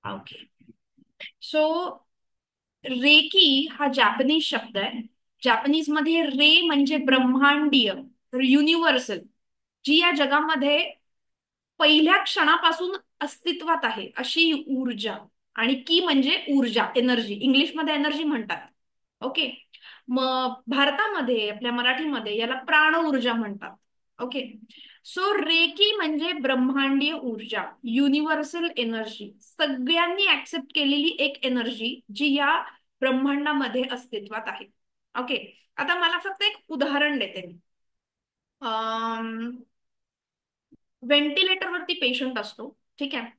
Okay. So recce हा Japanese शब्द आहे. जॅपनीज मध्ये रे म्हणजे ब्रह्मांडीय, युनिव्हर्सल, जी या जगामध्ये पहिल्या क्षणापासून अस्तित्वात आहे अशी ऊर्जा. आणि की म्हणजे ऊर्जा, एनर्जी, इंग्लिशमध्ये एनर्जी म्हणतात. ओके. मग भारतामध्ये, आपल्या मराठीमध्ये याला प्राण ऊर्जा म्हणतात. ओके. सो रेकी म्हणजे ब्रह्मांडीय ऊर्जा, युनिव्हर्सल एनर्जी, सगळ्यांनी ऍक्सेप्ट केलेली एक एनर्जी जी या ब्रह्मांडामध्ये अस्तित्वात आहे. ओके. आता मला फक्त एक उदाहरण देते मी. व्हेंटिलेटरवरती पेशंट असतो. ठीक आहे.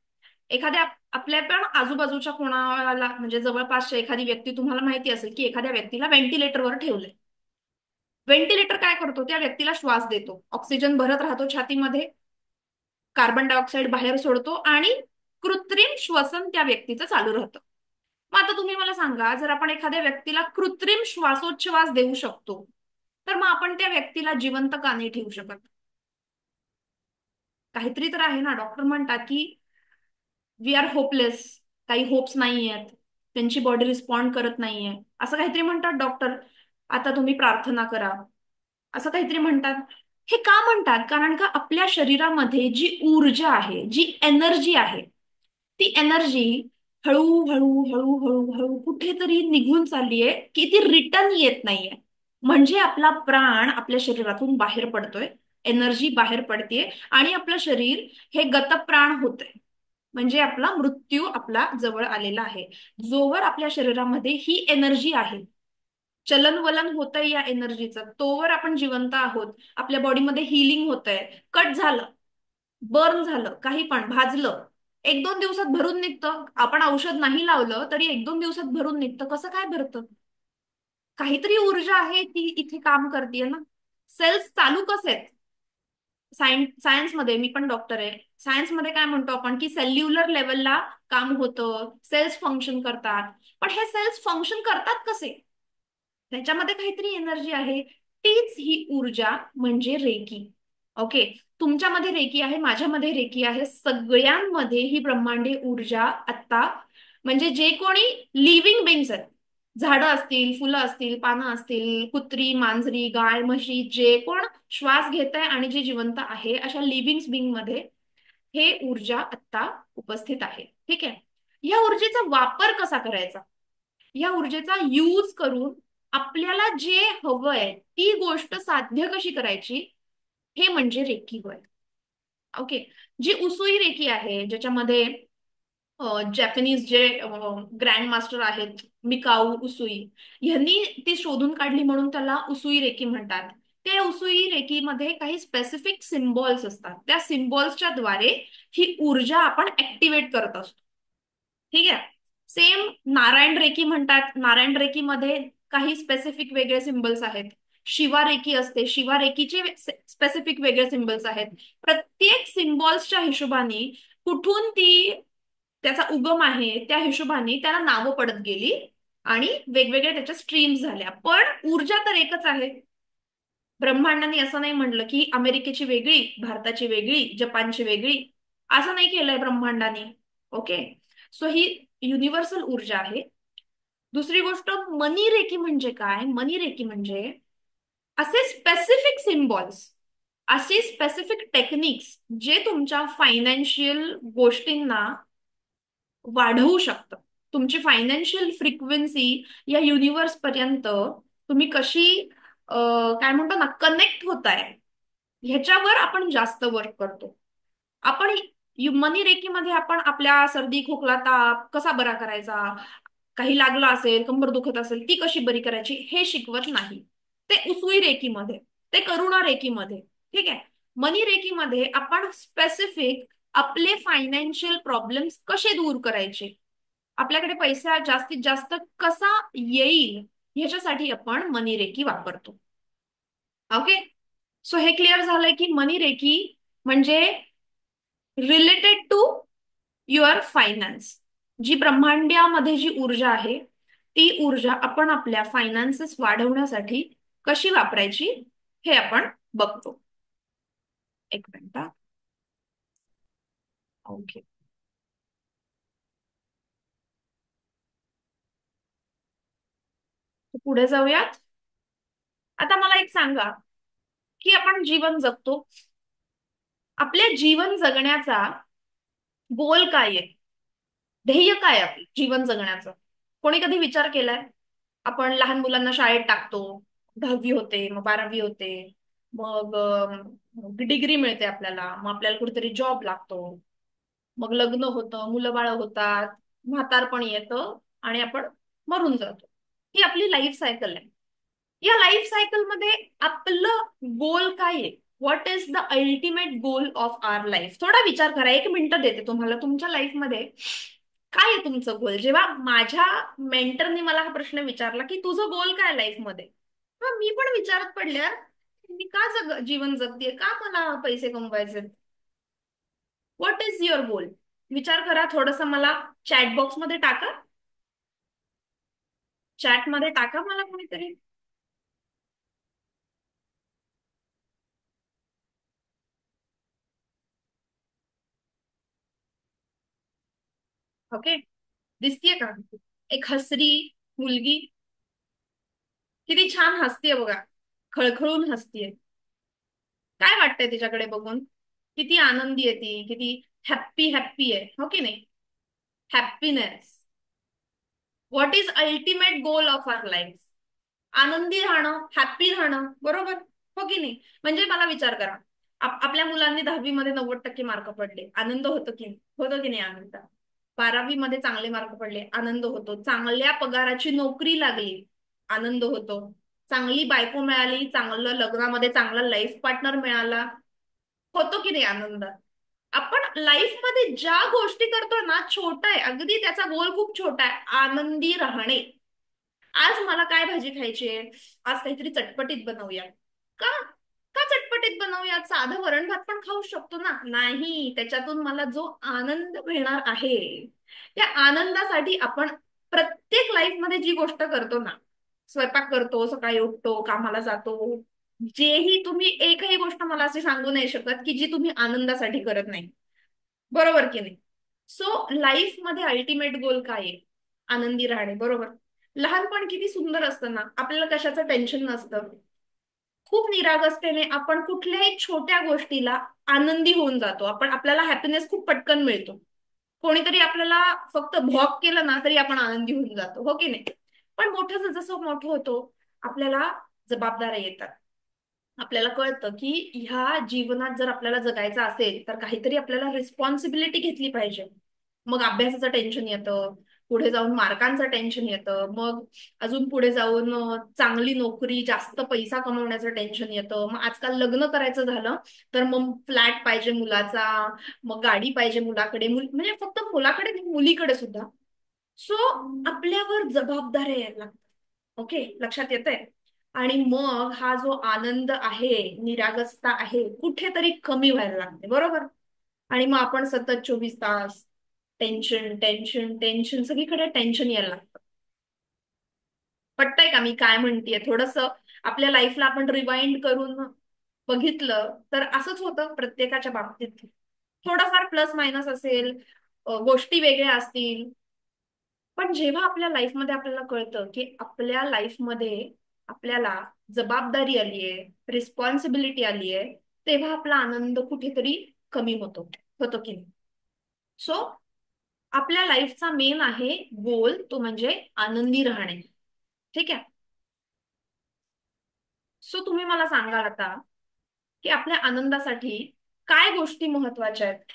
एखाद्या आपल्या पण आजूबाजूच्या कोणाला म्हणजे जवळपासच्या एखादी व्यक्ती तुम्हाला माहिती असेल की एखाद्या व्यक्तीला व्हेंटिलेटरवर ठेवलंय. व्हेंटिलेटर काय करतो? त्या व्यक्तीला श्वास देतो, ऑक्सिजन भरत राहतो छातीमध्ये, कार्बन डायऑक्साईड बाहेर सोडतो आणि कृत्रिम श्वसन त्या व्यक्तीचं चालू राहतं. मग आता तुम्ही मला सांगा, जर आपण एखाद्या व्यक्तीला कृत्रिम श्वासोच्छवास देऊ शकतो, तर मग आपण त्या व्यक्तीला जिवंत का नाही ठेवू शकत? काहीतरी तर आहे ना. डॉक्टर म्हणतात की वी आर होपलेस, काही होप्स नाही आहेत, त्यांची बॉडी रिस्पॉन्ड करत नाहीये, असं काहीतरी म्हणतात डॉक्टर. आता तुम्ही प्रार्थना करा, असं काहीतरी म्हणतात. हे का म्हणतात? कारण का आपल्या शरीरामध्ये जी ऊर्जा आहे, जी एनर्जी आहे, ती एनर्जी हळूहळू हळूहळू हळू कुठेतरी निघून चाललीये की ती रिटर्न येत नाहीये. म्हणजे आपला प्राण आपल्या शरीरातून बाहेर पडतोय, एनर्जी बाहेर पडतेय आणि आपलं शरीर हे गतप्राण होतंय. म्हणजे आपला मृत्यू आपला जवळ आलेला आहे. जोवर आपल्या शरीरामध्ये ही एनर्जी आहे, चलनवलन होतंय या एनर्जीचं, तोवर आपण जिवंत आहोत. आपल्या बॉडीमध्ये हिलिंग होतंय. कट झालं, बर्न झालं, काही पण भाजलं, 1-2 दिवसात भरून निघतं. आपण औषध नाही लावलं तरी 1-2 दिवसात भरून निघतं. कसं काय भरतं? काहीतरी ऊर्जा आहे ती इथे काम करतेय ना. सेल्स चालू कसे आहेत? सायन्समध्ये, मी पण डॉक्टर आहे, सायन्समध्ये काय म्हणतो आपण की सेल्युलर लेवलला काम होतं, सेल्स फंक्शन करतात. पण हे सेल्स फंक्शन करतात कसे? त्याच्यामध्ये काहीतरी एनर्जी आहे. तीच ही ऊर्जा म्हणजे रेकी. ओके. तुमच्यामध्ये रेकी आहे, माझ्यामध्ये रेकी आहे, सगळ्यांमध्ये ही ब्रह्मांडीय ऊर्जा आता, म्हणजे जे कोणी लिव्हिंग बिंग्स आहेत, झाडं असतील, फुलं असतील, पानं असतील, कुत्री, मांजरी, गाय, म्हशी, जे कोण श्वास घेत आहे आणि जे जिवंत आहे, अशा लिव्हिंग बिंग मध्ये हे ऊर्जा आता उपस्थित आहे. ठीक आहे. या ऊर्जेचा वापर कसा करायचा? या ऊर्जेचा यूज करून आपल्याला जे हवंय ती गोष्ट साध्य कशी करायची, हे म्हणजे रेकी होय. ओके. जी उसुई रेकी आहे, ज्याच्यामध्ये जॅपनीज जे ग्रँड मास्टर आहेत, मिकाऊ उसुई, यांनी ती शोधून काढली म्हणून त्याला उसुई रेकी म्हणतात. त्या उसुई रेकीमध्ये काही स्पेसिफिक सिम्बॉल्स असतात. त्या सिम्बॉल्सच्या द्वारे ही ऊर्जा आपण ऍक्टिव्हेट करत असतो. ठीक आहे. सेम नारायण रेकी म्हणतात. नारायण रेकीमध्ये काही स्पेसिफिक वेगळे सिम्बल्स आहेत. शिवा रेकी असते, शिवा रेकीचे स्पेसिफिक वेगळे सिम्बल्स आहेत. प्रत्येक सिम्बॉल्सच्या हिशोबाने कुठून ती त्याचा उगम आहे, त्या हिशोबाने त्याला नावं पडत गेली आणि वेगवेगळ्या त्याच्या स्ट्रीम्स झाल्या. पण ऊर्जा तर एकच आहे. ब्रह्मांडाने असं नाही म्हटलं की अमेरिकेची वेगळी, भारताची वेगळी, जपानची वेगळी, असं नाही केलंय ब्रह्मांडाने. ओके. सो ही युनिव्हर्सल ऊर्जा आहे. दुसरी गोष्ट, मनी रेकी म्हणजे काय? मनी रेकी म्हणजे असे स्पेसिफिक सिम्बॉल्स, असे स्पेसिफिक टेक्निक्स जे तुमच्या फायनान्शियल गोष्टींना वाढवू शकतं. तुमची फायनान्शियल फ्रिक्वेन्सी या युनिव्हर्स पर्यंत तुम्ही कशी काय म्हणतो ना, कनेक्ट होताय, ह्याच्यावर आपण जास्त वर्क करतो. आपण मनी रेकीमध्ये आपण आपल्या सर्दी, खोकला, ताप कसा बरा करायचा, काही लागलं असेल, कंबर दुखत असेल, ती कशी बरी करायची, हे शिकवत नाही. ते उसुई रेकीमध्ये, ते करुणा रेकीमध्ये. ठीक आहे. मनी रेकीमध्ये आपण स्पेसिफिक आपले फायनान्शियल प्रॉब्लेम्स कसे दूर करायचे, आपल्याकडे पैसा जास्तीत जास्त कसा येईल, ह्याच्यासाठी आपण मनी रेकी वापरतो. ओके. सो हे क्लिअर झालंय की मनी रेकी म्हणजे रिलेटेड टू युअर फायनान्स. जी ब्रह्मांडामध्ये जी ऊर्जा आहे, ती ऊर्जा आपण आपल्या फायनान्सेस वाढवण्यासाठी कशी वापरायची, हे आपण बघतो. एक मिनिट. ओके. पुढे जाऊयात. आता मला एक सांगा की आपण जीवन जगतो. आपल्या जीवन जगण्याचा गोल काय आहे? ध्येय काय आहे आपलं जीवन जगण्याचं? कोणी कधी विचार केलाय? आपण लहान मुलांना शाळेत टाकतो, 10वी होते, मग 12वी होते, मग डिग्री मिळते आपल्याला, मग आपल्याला कुठेतरी जॉब लागतो, मग लग्न होतं, मुलं बाळ होतात, म्हातारपण येतं आणि आपण मरून जातो. ही आपली लाईफ सायकल आहे. या लाईफ सायकल मध्ये आपलं गोल काय आहे? What is the ultimate goal of our life? थोडा विचार करा, 1 मिनिट देते तुम्हाला. तुमच्या लाईफमध्ये काय आहे तुमचं गोल? जेव्हा माझ्या मेंटरने मला हा प्रश्न विचारला की तुझं गोल काय लाईफ मध्ये, तेव्हा मी पण विचारत पडले, यार, मी का जीवन जगतेय, का मला पैसे कमवायचे? व्हॉट इज युअर गोल? विचार करा थोडस. मला चॅट बॉक्स मध्ये टाका, चॅट मध्ये टाका मला कोणीतरी. ओके, दिसतीये का? एक हसरी मुलगी, किती छान हसतीये बघा, खळखळून हसतीये. काय वाटतंय तिच्याकडे बघून? किती आनंदी आहे ती, किती हॅप्पी हॅप्पी आहे, हो की नाही? Happiness. What is ultimate goal of our life? आनंदी राहणं, हॅप्पी राहणं, बरोबर? हो की नाही? म्हणजे मला विचार करा, आपल्या मुलांनी 10वी मध्ये 90% मार्क पडले, आनंद होतो की होतो की नाही आनंद? 12वी मध्ये चांगले मार्क पडले, आनंद होतो. चांगल्या पगाराची नोकरी लागली, आनंद होतो. चांगली बायको मिळाली, चांगलं लग्नामध्ये चांगला लाईफ पार्टनर मिळाला, होतो की नाही आनंद? आपण लाईफ मध्ये ज्या गोष्टी करतो ना, छोटा आहे अगदी, त्याचा गोल खूप छोटा आहे, आनंदी राहणे. आज मला काय भाजी खायची आहे? आज काहीतरी चटपटीत बनवूया. का? का चटपटीत बनवूया? साधं वरण भात पण खाऊ शकतो ना? नाही, त्याच्यातून मला जो आनंद मिळणार आहे, त्या आनंदासाठी आपण प्रत्येक लाईफ मध्ये जी गोष्ट करतो ना, स्वयंपाक करतो, सकाळी उठतो, कामाला जातो, जेही तुम्ही एकही गोष्ट मला अशी सांगू नाही शकत की जी तुम्ही आनंदासाठी करत नाही. बरोबर की नाही? सो लाईफ मध्ये अल्टिमेट गोल काय आहे? आनंदी राहणे, बरोबर? लहानपण किती सुंदर असतं ना, आपल्याला कशाचं टेन्शन नसतं. खूप निरागसतेने आपण कुठल्याही छोट्या गोष्टीला आनंदी होऊन जातो. आपल्याला हॅपीनेस खूप पटकन मिळतो. कोणीतरी आपल्याला फक्त भॉक केलं ना तरी आपण आनंदी होऊन जातो, हो की नाही? पण मोठं जसं मोठं होतो, आपल्याला जबाबदाऱ्या येतात. आपल्याला कळतं की ह्या जीवनात जर आपल्याला जगायचं असेल तर काहीतरी आपल्याला रिस्पॉन्सिबिलिटी घेतली पाहिजे. मग अभ्यासाचं टेन्शन येतं, पुढे जाऊन मार्कांचं टेन्शन येतं, मग अजून पुढे जाऊन चांगली नोकरी, जास्त पैसा कमवण्याचं टेन्शन येतं. मग आजकाल लग्न करायचं झालं तर मग फ्लॅट पाहिजे मुलाचा, मग गाडी पाहिजे मुलाकडे, म्हणजे फक्त मुलाकडे नाही, मुलीकडे सुद्धा. सो आपल्यावर जबाबदाऱ्या यायला लागतात. ओके, लक्षात येतंय? आणि मग हा जो आनंद आहे, निरागसता आहे, कुठेतरी कमी व्हायला लागते, बरोबर? आणि मग आपण सतत 24 तास टेन्शन टेन्शन टेन्शन, सगळीकडे टेन्शन यायला लागतं. पटतंय का मी काय म्हणतेय? थोडस आपल्या लाईफला आपण रिवाइंड करून बघितलं तर असंच होतं प्रत्येकाच्या बाबतीत. थोडंफार प्लस मायनस असेल, गोष्टी वेगळ्या असतील, पण जेव्हा आपल्या लाईफमध्ये आपल्याला कळतं की आपल्या लाईफमध्ये आपल्याला जबाबदारी आलीये, रिस्पॉन्सिबिलिटी आलीये, तेव्हा आपला आनंद कुठेतरी कमी होतो. होतो की नाही? सो आपल्या लाईफचा मेन आहे गोल, तो म्हणजे आनंदी राहणे. ठीक आहे? सो तुम्ही मला सांगाल आता की आपल्या आनंदासाठी काय गोष्टी महत्वाच्या आहेत?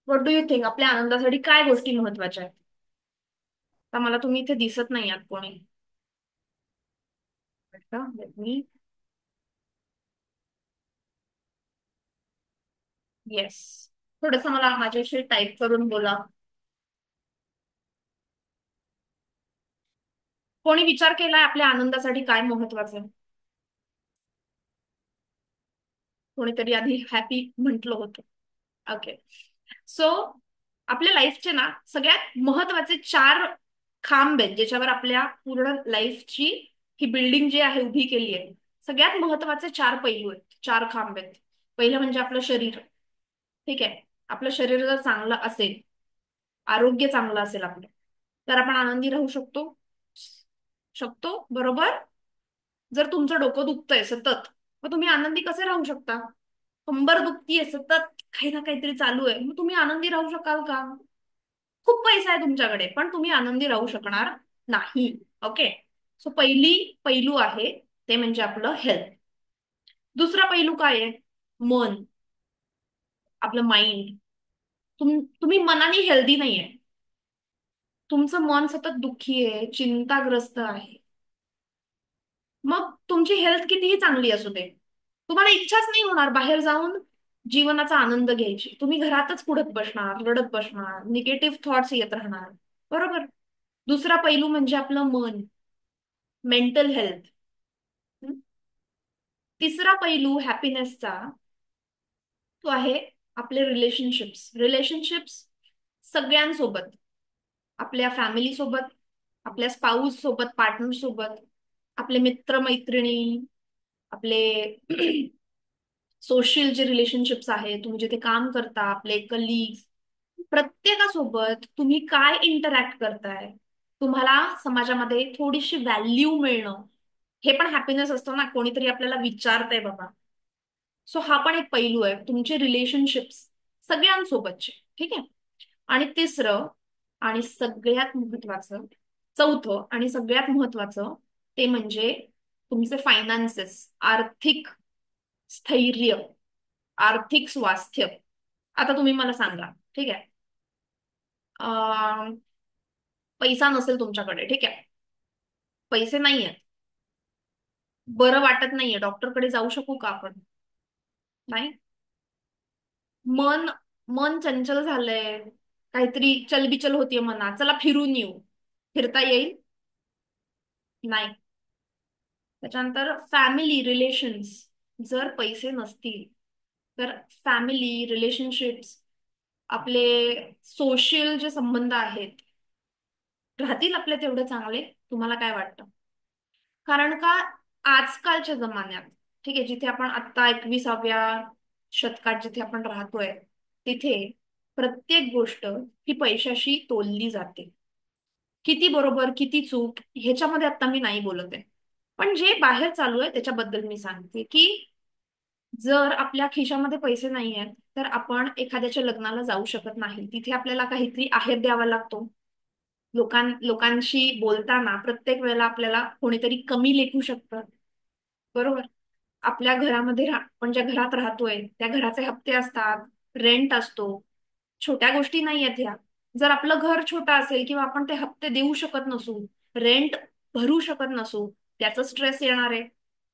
What do you think? आपल्या आनंदासाठी काय गोष्टी महत्वाच्या आहेत? तर मला तुम्ही इथे दिसत नाही आहात कोणी. Let me. येस. थोडस मला माझ्याशी टाईप करून बोला. कोणी विचार केलाय आपल्या आनंदासाठी काय महत्वाचं आहे? कोणीतरी आधी हॅपी म्हटलं होतं. ओके. सो आपल्या लाईफचे ना सगळ्यात महत्वाचे 4 खांब आहेत, ज्याच्यावर आपल्या पूर्ण लाईफची ही बिल्डिंग जी आहे उभी केली आहे. सगळ्यात महत्वाचे 4 पैलू आहेत, 4 खांब आहेत. पहिलं म्हणजे आपलं शरीर. ठीक आहे? आपलं शरीर जर चांगलं असेल, आरोग्य चांगलं असेल आपलं, तर आपण आनंदी राहू शकतो. शकतो, बरोबर. जर तुमचं डोकं दुखतंय सतत, मग तुम्ही आनंदी कसे राहू शकता? कंबर दुखतीये सतत, काही ना काहीतरी चालू आहे, मग तुम्ही आनंदी राहू शकाल का? खूप पैसा आहे तुमच्याकडे पण तुम्ही आनंदी राहू शकणार नाही. ओके. सो पैलू आहे ते म्हणजे आपलं हेल्थ. दुसरा पैलू काय आहे? मन, आपलं माइंड. तुम्ही मनाने हेल्दी नाहीये. तुमचं मन सतत दुःखी आहे, चिंताग्रस्त आहे. मग तुमची हेल्थ कितीही चांगली असू दे, तुम्हाला इच्छाच नाही होणार बाहेर जाऊन जीवनाचा आनंद घ्यायची. तुम्ही घरातच कुढत बसणार, रडत बसणार, निगेटिव्ह थॉट्स येत राहणार. बरोबर. दुसरा पैलू म्हणजे आपलं मन, मेंटल हेल्थ. तिसरा पैलू हॅपीनेसचा तो आहे आपले रिलेशनशिप्स. रिलेशनशिप्स सगळ्यांसोबत, आपल्या फॅमिली सोबत, आपल्या स्पाऊस सोबत, पार्टनर सोबत, आपले मित्र मैत्रिणी, आपले सोशल जे रिलेशनशिप्स आहेत, तुम्ही जिथे काम करता, आपले कलिग्स, प्रत्येकासोबत तुम्ही काय इंटरॅक्ट करताय, तुम्हाला समाजामध्ये थोडीशी व्हॅल्यू मिळणं, हे पण हॅपीनेस असतो ना. कोणीतरी आपल्याला विचारतंय बाबा. सो हा पण एक पैलू आहे तुमचे रिलेशनशिप्स सगळ्यांसोबतचे. ठीक आहे. आणि तिसरं आणि सगळ्यात महत्वाचं, चौथं आणि सगळ्यात महत्वाचं, ते म्हणजे तुमचे फायनान्सेस, आर्थिक स्थैर्य, आर्थिक स्वास्थ्य. आता तुम्ही मला सांगा, ठीक आहे, अं, पैसा नसेल तुमच्याकडे, ठीक आहे, पैसे नाहीये, बरं वाटत नाहीये, डॉक्टरकडे जाऊ शकू का आपण? नाही. मन मन चंचल झालंय, काहीतरी चलबिचल होतीये मनात, चला फिरून येऊ. फिरता येईल? नाही. त्याच्यानंतर फॅमिली रिलेशन्स, जर पैसे नसतील तर फॅमिली रिलेशनशिप्स, आपले सोशल जे संबंध आहेत, राहतील आपले तेवढे चांगले? तुम्हाला काय वाटतं? कारण का आजकालच्या जमान्यात, ठीक आहे, जिथे आपण आत्ता 21व्या शतकात जिथे आपण राहतोय, तिथे प्रत्येक गोष्ट ही पैशाशी तोलली जाते. किती बरोबर किती चूक ह्याच्यामध्ये आता मी नाही बोलत आहे, पण जे बाहेर चालू आहे त्याच्याबद्दल मी सांगते की जर आपल्या खिशामध्ये पैसे नाही आहेत तर आपण एखाद्याच्या लग्नाला जाऊ शकत नाही. तिथे आपल्याला काहीतरी आहेर द्यावा लागतो. लोकांशी बोलताना प्रत्येक वेळेला आपल्याला कोणीतरी कमी लेखू शकतं. बरोबर. आपल्या घरामध्ये आपण ज्या घरात राहतोय त्या घराचे हप्ते असतात, रेंट असतो. छोट्या गोष्टी नाही आहेत ह्या. जर आपलं घर छोटं असेल किंवा आपण ते हप्ते देऊ शकत नसू, रेंट भरू शकत नसू, त्याचा स्ट्रेस येणार आहे.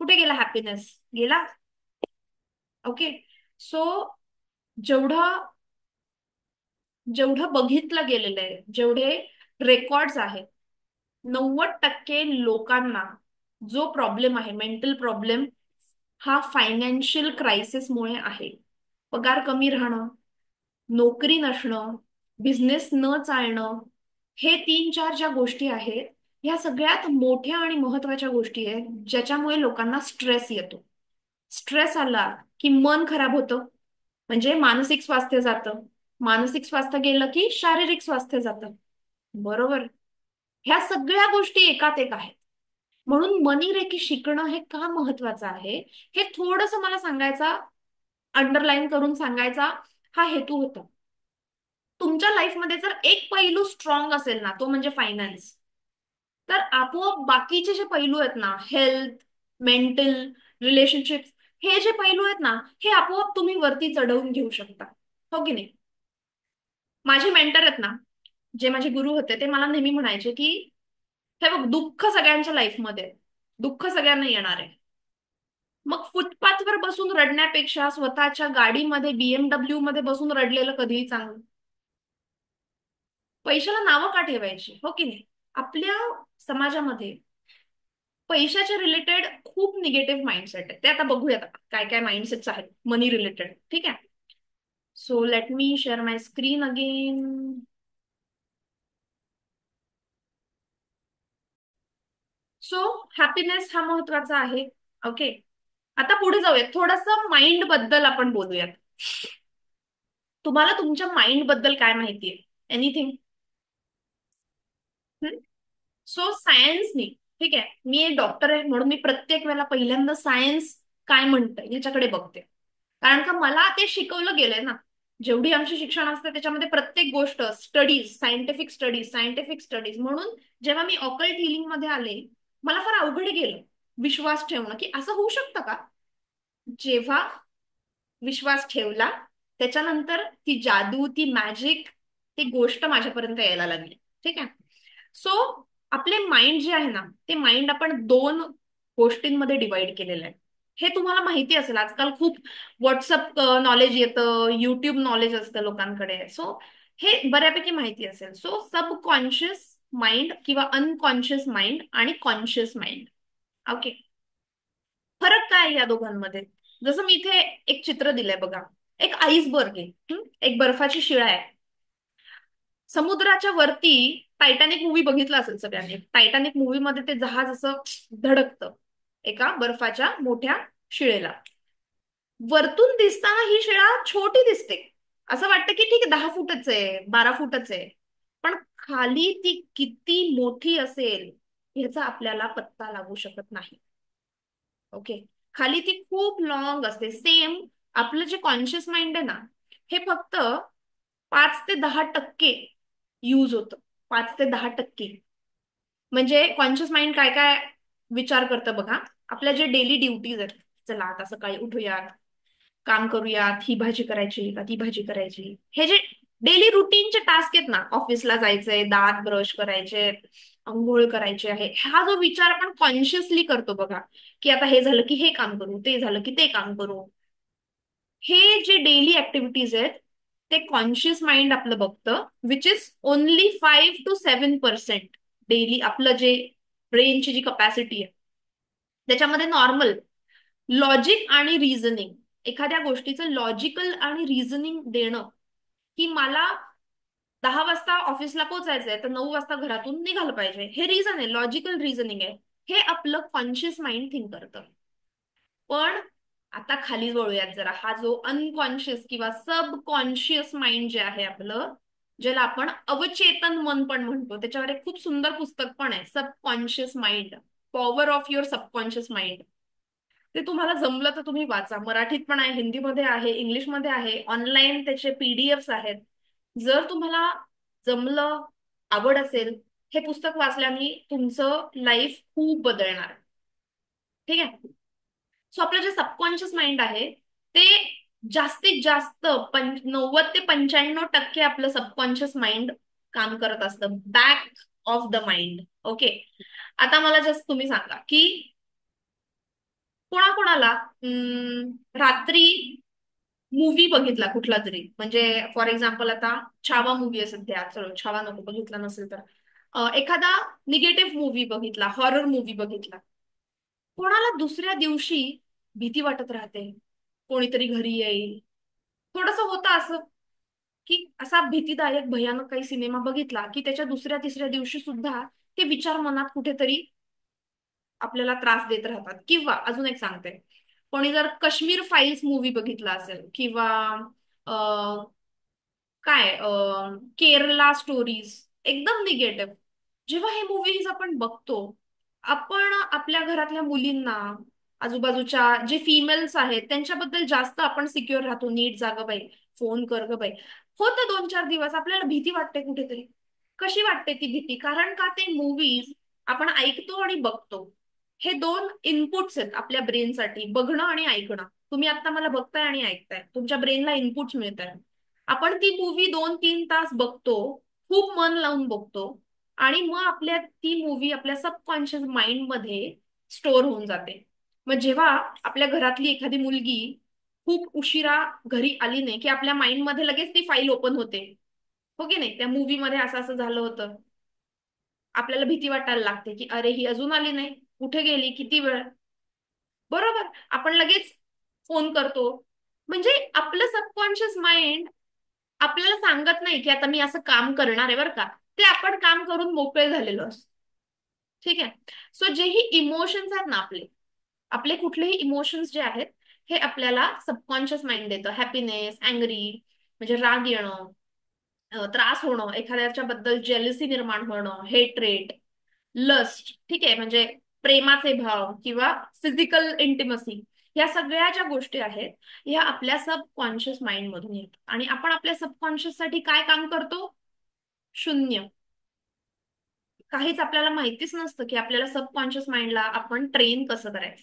कुठे गेला हॅपीनेस? गेला. ओके. सो जेवढं जेवढं बघितलं गेलेलं आहे, जेवढे रेकॉर्ड्स आहेत, 90% लोकांना जो प्रॉब्लेम आहे, मेंटल प्रॉब्लेम, हा फायनान्शियल क्रायसिसमुळे आहे. पगार कमी राहणं, नोकरी नसणं, बिझनेस न चालणं, हे तीन चार ज्या गोष्टी आहेत, ह्या सगळ्यात मोठ्या आणि महत्वाच्या गोष्टी आहेत ज्याच्यामुळे लोकांना स्ट्रेस येतो. स्ट्रेस आला की मन खराब होतं, म्हणजे मानसिक स्वास्थ्य जातं. मानसिक स्वास्थ्य गेलं की शारीरिक स्वास्थ्य जातं. बरोबर. ह्या सगळ्या गोष्टी एकात एक आहेत. म्हणून मनी रेकी शिकणं हे का महत्वाचं आहे, हे थोडस मला सांगायचा, अंडरलाईन करून सांगायचा हा हेतू होता. तुमच्या लाईफमध्ये जर एक पैलू स्ट्रॉंग असेल ना, तो म्हणजे फायनान्स, तर आपोआप बाकीचे जे पैलू आहेत ना, हेल्थ, मेंटल, रिलेशनशिप्स, हे जे पैलू आहेत ना, हे आपोआप तुम्ही वरती चढवून घेऊ शकता. हो की नाही? माझे मेंटर आहेत ना, जे माझे गुरु होते, ते मला नेहमी म्हणायचे की हे बघ, दुःख सगळ्यांच्या लाईफमध्ये आहे. दुःख सगळ्यांना येणार आहे. मग फुटपाथवर बसून रडण्यापेक्षा स्वतःच्या गाडीमध्ये, बीएमडब्ल्यू मध्ये बसून रडलेलं कधीही चांगलं. पैशाला नावं का ठेवायची? हो की नाही? आपल्या समाजामध्ये पैशाच्या रिलेटेड खूप निगेटिव्ह माइंडसेट आहे. ते आता बघूयात आपण काय काय माइंडसेट्स आहेत मनी रिलेटेड. ठीक आहे. सो लेट मी शेअर माय स्क्रीन अगेन. सो हॅपीनेस हा महत्वाचा आहे. ओके. आता पुढे जाऊयात, थोडंसं माइंड बद्दल आपण बोलूयात. तुम्हाला तुमच्या माइंड बद्दल काय माहितीये? एनिथिंग? सो सायन्सनी ठीक आहे, मी एक डॉक्टर आहे म्हणून मी प्रत्येक वेळेला पहिल्यांदा सायन्स काय म्हणतं याच्याकडे बघते. कारण का मला ते शिकवलं गेलंय ना. जेवढी आमची शिक्षण असते त्याच्यामध्ये प्रत्येक गोष्ट स्टडीज, सायंटिफिक स्टडीज म्हणून जेव्हा मी ऑकल्ट हिलिंग मध्ये आले, मला फार अवघड गेलं विश्वास ठेवणं की असं होऊ शकतं का. जेव्हा विश्वास ठेवला, त्याच्यानंतर ती जादू, ती मॅजिक, ती गोष्ट माझ्यापर्यंत यायला लागली. ठीक आहे. सो आपले माइंड जे आहे ना, ते माइंड आपण दोन गोष्टींमध्ये डिवाइड केलेलं आहे. हे तुम्हाला माहिती असेल, आजकाल खूप व्हॉट्सअप नॉलेज येतं, युट्यूब नॉलेज असतं लोकांकडे. सो हे बऱ्यापैकी माहिती असेल. सो सबकॉन्शियस माइंड किंवा अनकॉन्शियस माइंड आणि कॉन्शियस माइंड. ओके. फरक काय आहे या दोघांमध्ये? जसं मी इथे एक चित्र दिलंय बघा. एक आईसबर्ग आहे. एक बर्फाची शिळा आहे. समुद्राच्या वरती टायटॅनिक मूवी बघितला असेल सगळ्यांनी. टायटॅनिक मूवी मध्ये ते जहाज असं धडकतं एका बर्फाच्या मोठ्या शिळेला. वरतून दिसताना ही शिळा छोटी दिसते. असं वाटतं की ठीक आहे, 10 फुटच आहे, 12 फुटच आहे. पण खाली ती किती मोठी असेल ह्याचा आपल्याला पत्ता लागू शकत नाही. ओके. खाली ती खूप लॉंग असते. सेम आपलं जे कॉन्शियस माइंड आहे ना, हे फक्त 5 ते 10% यूज होतं. 5 ते 10%. म्हणजे कॉन्शियस माइंड काय काय विचार करतं बघा. आपल्या जे डेली ड्युटीज आहेत, चला आता सकाळी उठूयात, काम करूयात, ही भाजी करायची का ती भाजी करायची, हे जे डेली रुटीनचे टास्क आहेत ना, ऑफिसला जायचंय, दात ब्रश करायचे, अंघोळ करायचे आहे, हा जो विचार आपण कॉन्शियसली करतो बघा, की आता हे झालं की हे काम करू, ते झालं की ते काम करू, हे जे डेली ऍक्टिव्हिटीज आहेत ते कॉन्शियस माइंड आपलं बघतं, which is only 5 to 7% daily. आपलं जे ब्रेनची जी कपॅसिटी आहे त्याच्यामध्ये नॉर्मल लॉजिक आणि रिझनिंग, एखाद्या गोष्टीचं लॉजिकल आणि रिझनिंग देणं, की मला 10 वाजता ऑफिसला पोहोचायचंय तर 9 वाजता घरातून निघालं पाहिजे, हे रिझन आहे, लॉजिकल रिझनिंग आहे. हे आपलं कॉन्शियस माइंड थिंक करतं. पण आता खाली वळूयात जरा. हा जो अनकॉन्शियस किंवा सबकॉन्शियस माइंड जे आहे आपलं, ज्याला आपण अवचेतन मन पण म्हणतो, त्याच्यावर एक खूप सुंदर पुस्तक पण आहे, subconscious mind, power of your subconscious mind. ते तुम्हाला जमलं तर तुम्ही वाचा. मराठीत पण आहे, हिंदीमध्ये आहे, इंग्लिशमध्ये आहे, ऑनलाईन त्याचे पीडीएफ्स आहेत. जर तुम्हाला जमलं, आवड असेल, हे पुस्तक वाचल्याने तुमचं लाईफ खूप बदलणार. ठीक आहे. सो आपलं जे सबकॉन्शियस माइंड आहे ते जास्तीत जास्त 90 ते 95% आपलं सबकॉन्शियस माइंड काम करत असतं, back of the mind. Okay. आता मला जस्ट तुम्ही सांगा की कोणाकोणाला रात्री मूवी बघितला कुठला तरी, म्हणजे फॉर एक्झाम्पल आता छावा मूवी आहे सध्या, चलो छावा नको, बघितला नसेल तर एखादा निगेटिव्ह मूवी बघितला, हॉरर मूवी बघितला. कोणाला दुसऱ्या दिवशी भीती वाटत राहते, कोणीतरी घरी येईल. थोडस होतं असं की असा भीतीदायक भयानक काही सिनेमा बघितला की त्याच्या दुसऱ्या तिसऱ्या दिवशी सुद्धा ते विचार मनात कुठेतरी आपल्याला त्रास देत राहतात. किंवा अजून एक सांगते, कोणी जर काश्मीर फाईल्स मूवी बघितला असेल किंवा काय केरला स्टोरीज, एकदम निगेटिव्ह. जेव्हा हे मूवीज आपण बघतो, आपण आपल्या घरातल्या मुलींना, आजूबाजूच्या जे फिमेल्स आहेत त्यांच्याबद्दल जास्त आपण सिक्युअर राहतो. नीट जागं बाई, फोन कर ग बाई. होतं 2-4 दिवस आपल्याला भीती वाटते कुठेतरी. कशी वाटते ती भीती? कारण का ते मूवीज आपण ऐकतो आणि बघतो. हे दोन इनपुट्स आहेत आपल्या ब्रेनसाठी, बघणं आणि ऐकणं. तुम्ही आता मला बघताय आणि ऐकताय, तुमच्या ब्रेनला इनपुट्स मिळत आहे. आपण ती मूवी 2-3 तास बघतो, खूप मन लावून बघतो, आणि मग आपल्या ती मूवी आपल्या सबकॉन्शियस माइंड मध्ये स्टोअर होऊन जाते. मग जेव्हा आपल्या घरातली एखादी मुलगी खूप उशिरा घरी आली नाही की आपल्या माइंड मध्ये लगेच ती फाईल ओपन होते. हो की नाही, त्या मूवी मध्ये असं असं झालं होतं. आपल्याला भीती वाटायला लागते की अरे ही अजून आली नाही, कुठे गेली, किती वेळ. बरोबर, आपण लगेच फोन करतो. म्हणजे आपलं सबकॉन्शियस माइंड आपल्याला सांगत नाही की आता मी असं काम करणार आहे बरं का, ते आपण काम करून मोकळे झालेलो असतो. ठीक आहे. सो जेही इमोशन्स आहेत ना आपले, आपले कुठलेही इमोशन्स जे आहेत, हे आपल्याला सबकॉन्शियस माइंड देतं. हॅपीनेस, अँग्री म्हणजे राग येणं, त्रास होणं, एखाद्याच्या बद्दल जेलसी निर्माण होणं, हेट्रेट, लस्ट, ठीक आहे, म्हणजे प्रेमाचे भाव किंवा फिजिकल इंटिमसी, या सगळ्या ज्या गोष्टी आहेत ह्या आपल्या सबकॉन्शियस माइंड मधून येतात. आणि आपण आपल्या सबकॉन्शियस साठी काय काम करतो? शून्य. काहीच आपल्याला माहितीच नसतं की आपल्याला सबकॉन्शियस माइंडला आपण ट्रेन कसं करायचं.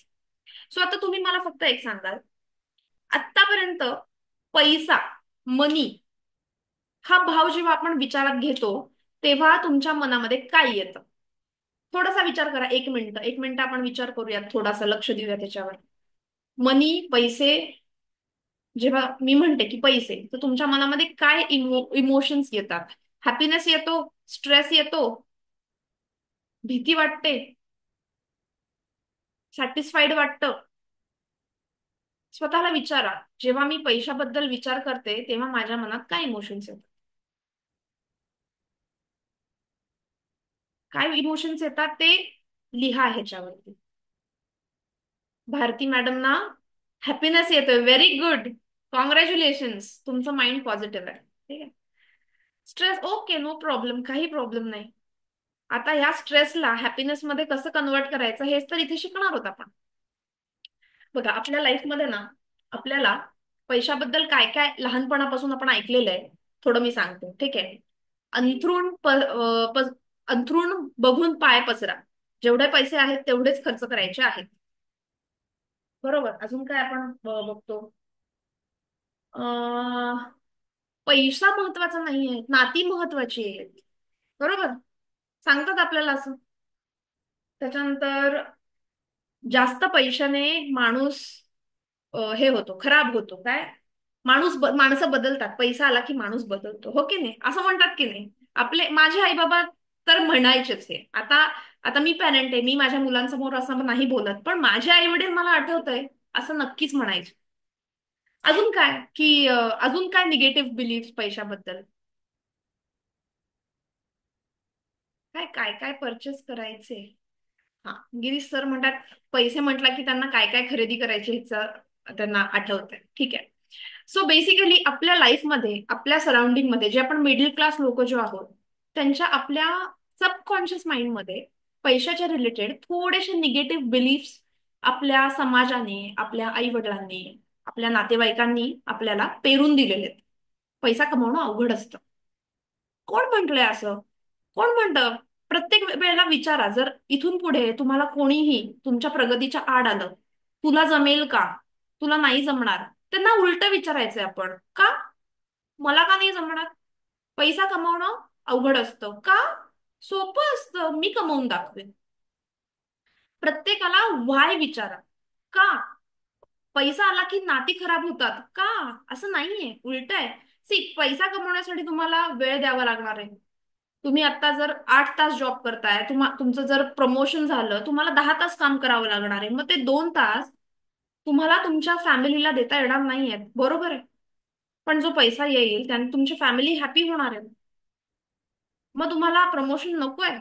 सो आता तुम्ही मला फक्त एक सांगाल, आतापर्यंत पैसा, मनी, हा भाव जेव्हा आपण विचारात घेतो तेव्हा तुमच्या मनामध्ये काय येतं? थोडासा विचार करा, 1 मिनिट, 1 मिनिट आपण विचार करूयात, थोडासा लक्ष देऊया त्याच्यावर. मनी, पैसे, जेव्हा मी म्हणते की पैसे, तर तुमच्या मनामध्ये काय इमोशन्स येतात? हॅपीनेस येतो, स्ट्रेस येतो, भीती वाटते, सॅटिस्फाईड वाटतं? स्वतःला विचारा, जेव्हा मी पैशाबद्दल विचार करते तेव्हा माझ्या मनात काय इमोशन्स येतात? काय इमोशन्स येतात ते लिहा ह्याच्यावरती. भारती मॅडम ना हॅपीनेस येतोय, व्हेरी गुड, कॉंग्रॅच्युलेशन्स, तुमचं माइंड पॉझिटिव्ह आहे. ठीक आहे. स्ट्रेस, ओके, नो प्रॉब्लेम, काही प्रॉब्लेम नाही. आता ह्या स्ट्रेसला हॅपीनेस मध्ये कसं कन्वर्ट करायचं हेच तर इथे शिकणार आहोत आपण. बघा, आपल्या लाईफमध्ये ना आपल्याला पैशाबद्दल काय काय लहानपणापासून आपण ऐकलेलं आहे, थोडं मी सांगते, ठीक आहे. अंथरूण अंथरूण बघून पाय पसरा, जेवढे पैसे आहेत तेवढेच खर्च करायचे आहेत. बरोबर. अजून काय आपण बघतो? अं, पैसा महत्वाचा नाहीये, नाती महत्वाची आहेत. बरोबर, सांगतात आपल्याला असं. त्याच्यानंतर जास्त पैशाने माणूस हे होतो, खराब होतो. काय? माणसं बदलतात, पैसा आला की माणूस बदलतो, हो की नाही? असं म्हणतात की नाही? माझे आई बाबा तर म्हणायचेच हे. आता आता मी पॅरेंट आहे, मी माझ्या मुलांसमोर असं नाही बोलत, पण माझे आई वडील मला आठवतंय असं नक्कीच म्हणायचे. अजून काय की अजून काय निगेटिव्ह बिलीफ पैशाबद्दल? काय काय काय परचेस करायचे? हा, गिरीश सर म्हणतात पैसे म्हटला की त्यांना काय काय खरेदी करायचे ह्याचं त्यांना आठवतंय. ठीक आहे. सो बेसिकली आपल्या लाईफमध्ये, आपल्या सराउंडिंग मध्ये जे आपण मिडल क्लास लोक जो आहोत, त्यांच्या आपल्या सबकॉन्शियस माइंडमध्ये पैशाच्या रिलेटेड थोडेसे निगेटिव्ह बिलीफ्स आपल्या समाजाने, आपल्या आई वडिलांनी, आपल्या नातेवाईकांनी आपल्याला पेरून दिलेले आहेत. पैसा कमवणं अवघड असतं. कोण म्हटलंय असं? कोण म्हणतं? प्रत्येक वेळेला विचारा, जर इथून पुढे तुम्हाला कोणीही तुमच्या प्रगतीच्या आड आलं, तुला जमेल का, तुला नाही जमणार, त्यांना उलट विचारायचंय आपण, का? मला का नाही जमणार? पैसा कमावणं अवघड असतं का? सोपं असतं, मी कमवून दाखवेन. प्रत्येकाला व्हाय विचारा. का? पैसा आला की नाती खराब होतात का? असं नाहीये, उलट आहे. पैसा कमवण्यासाठी तुम्हाला वेळ द्यावा लागणार आहे. तुम्ही आता जर 8 तास जॉब करताय, तुमचं जर प्रमोशन झालं, तुम्हाला 10 तास काम करावं लागणार आहे. मग ते 2 तास तुम्हाला तुमच्या फॅमिलीला देता येणार नाहीयेत, बरोबर आहे? पण जो पैसा येईल त्याने तुमची फॅमिली हॅपी होणार आहे. मग तुम्हाला प्रमोशन नको आहे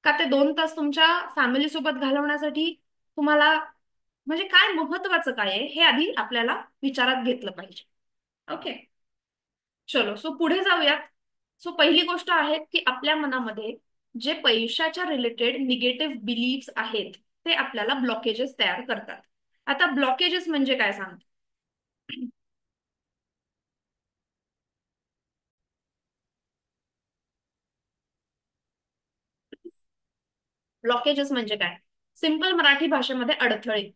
का? ते 2 तास तुमच्या फॅमिली सोबत घालवण्यासाठी तुम्हाला, म्हणजे काय महत्वाचं काय आहे हे आधी आपल्याला विचारात घेतलं पाहिजे. ओके, चलो, सो पुढे जाऊयात. सो पहिली गोष्ट आहे की आपल्या मनामध्ये जे पैशाच्या रिलेटेड निगेटिव्ह बिलीफ्स आहेत ते आपल्याला ब्लॉकेजेस तयार करतात. आता ब्लॉकेजेस म्हणजे काय सांगतो? ब्लॉकेजेस म्हणजे काय? सिंपल मराठी भाषेमध्ये अडथळे.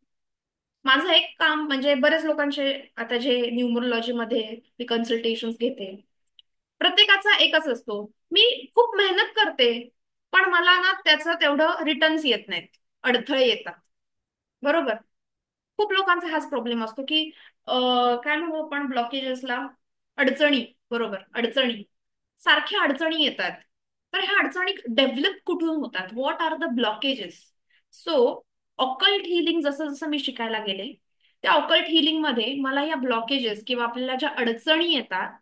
माझं एक काम म्हणजे बरेच लोकांचे, आता जे न्यूमरोलॉजी मध्ये मी कन्सल्टेशन घेते, प्रत्येकाचा एकच असतो, मी खूप मेहनत करते पण मला ना त्याचं तेवढं रिटर्न्स येत नाहीत, अडथळे येतात. बरोबर. खूप लोकांचा हाच प्रॉब्लेम असतो की काय म्हणू आपण ब्लॉकेजेसला? अडचणी. बरोबर, अडचणी. सारख्या अडचणी येतात. तर ह्या अडचणी डेव्हलप कुठून होतात? What are the blockages? So occult healing जसं जसं मी शिकायला गेले, त्या ऑकल्ट हिलिंग मध्ये मला या ब्लॉकेजेस किंवा आपल्याला ज्या अडचणी येतात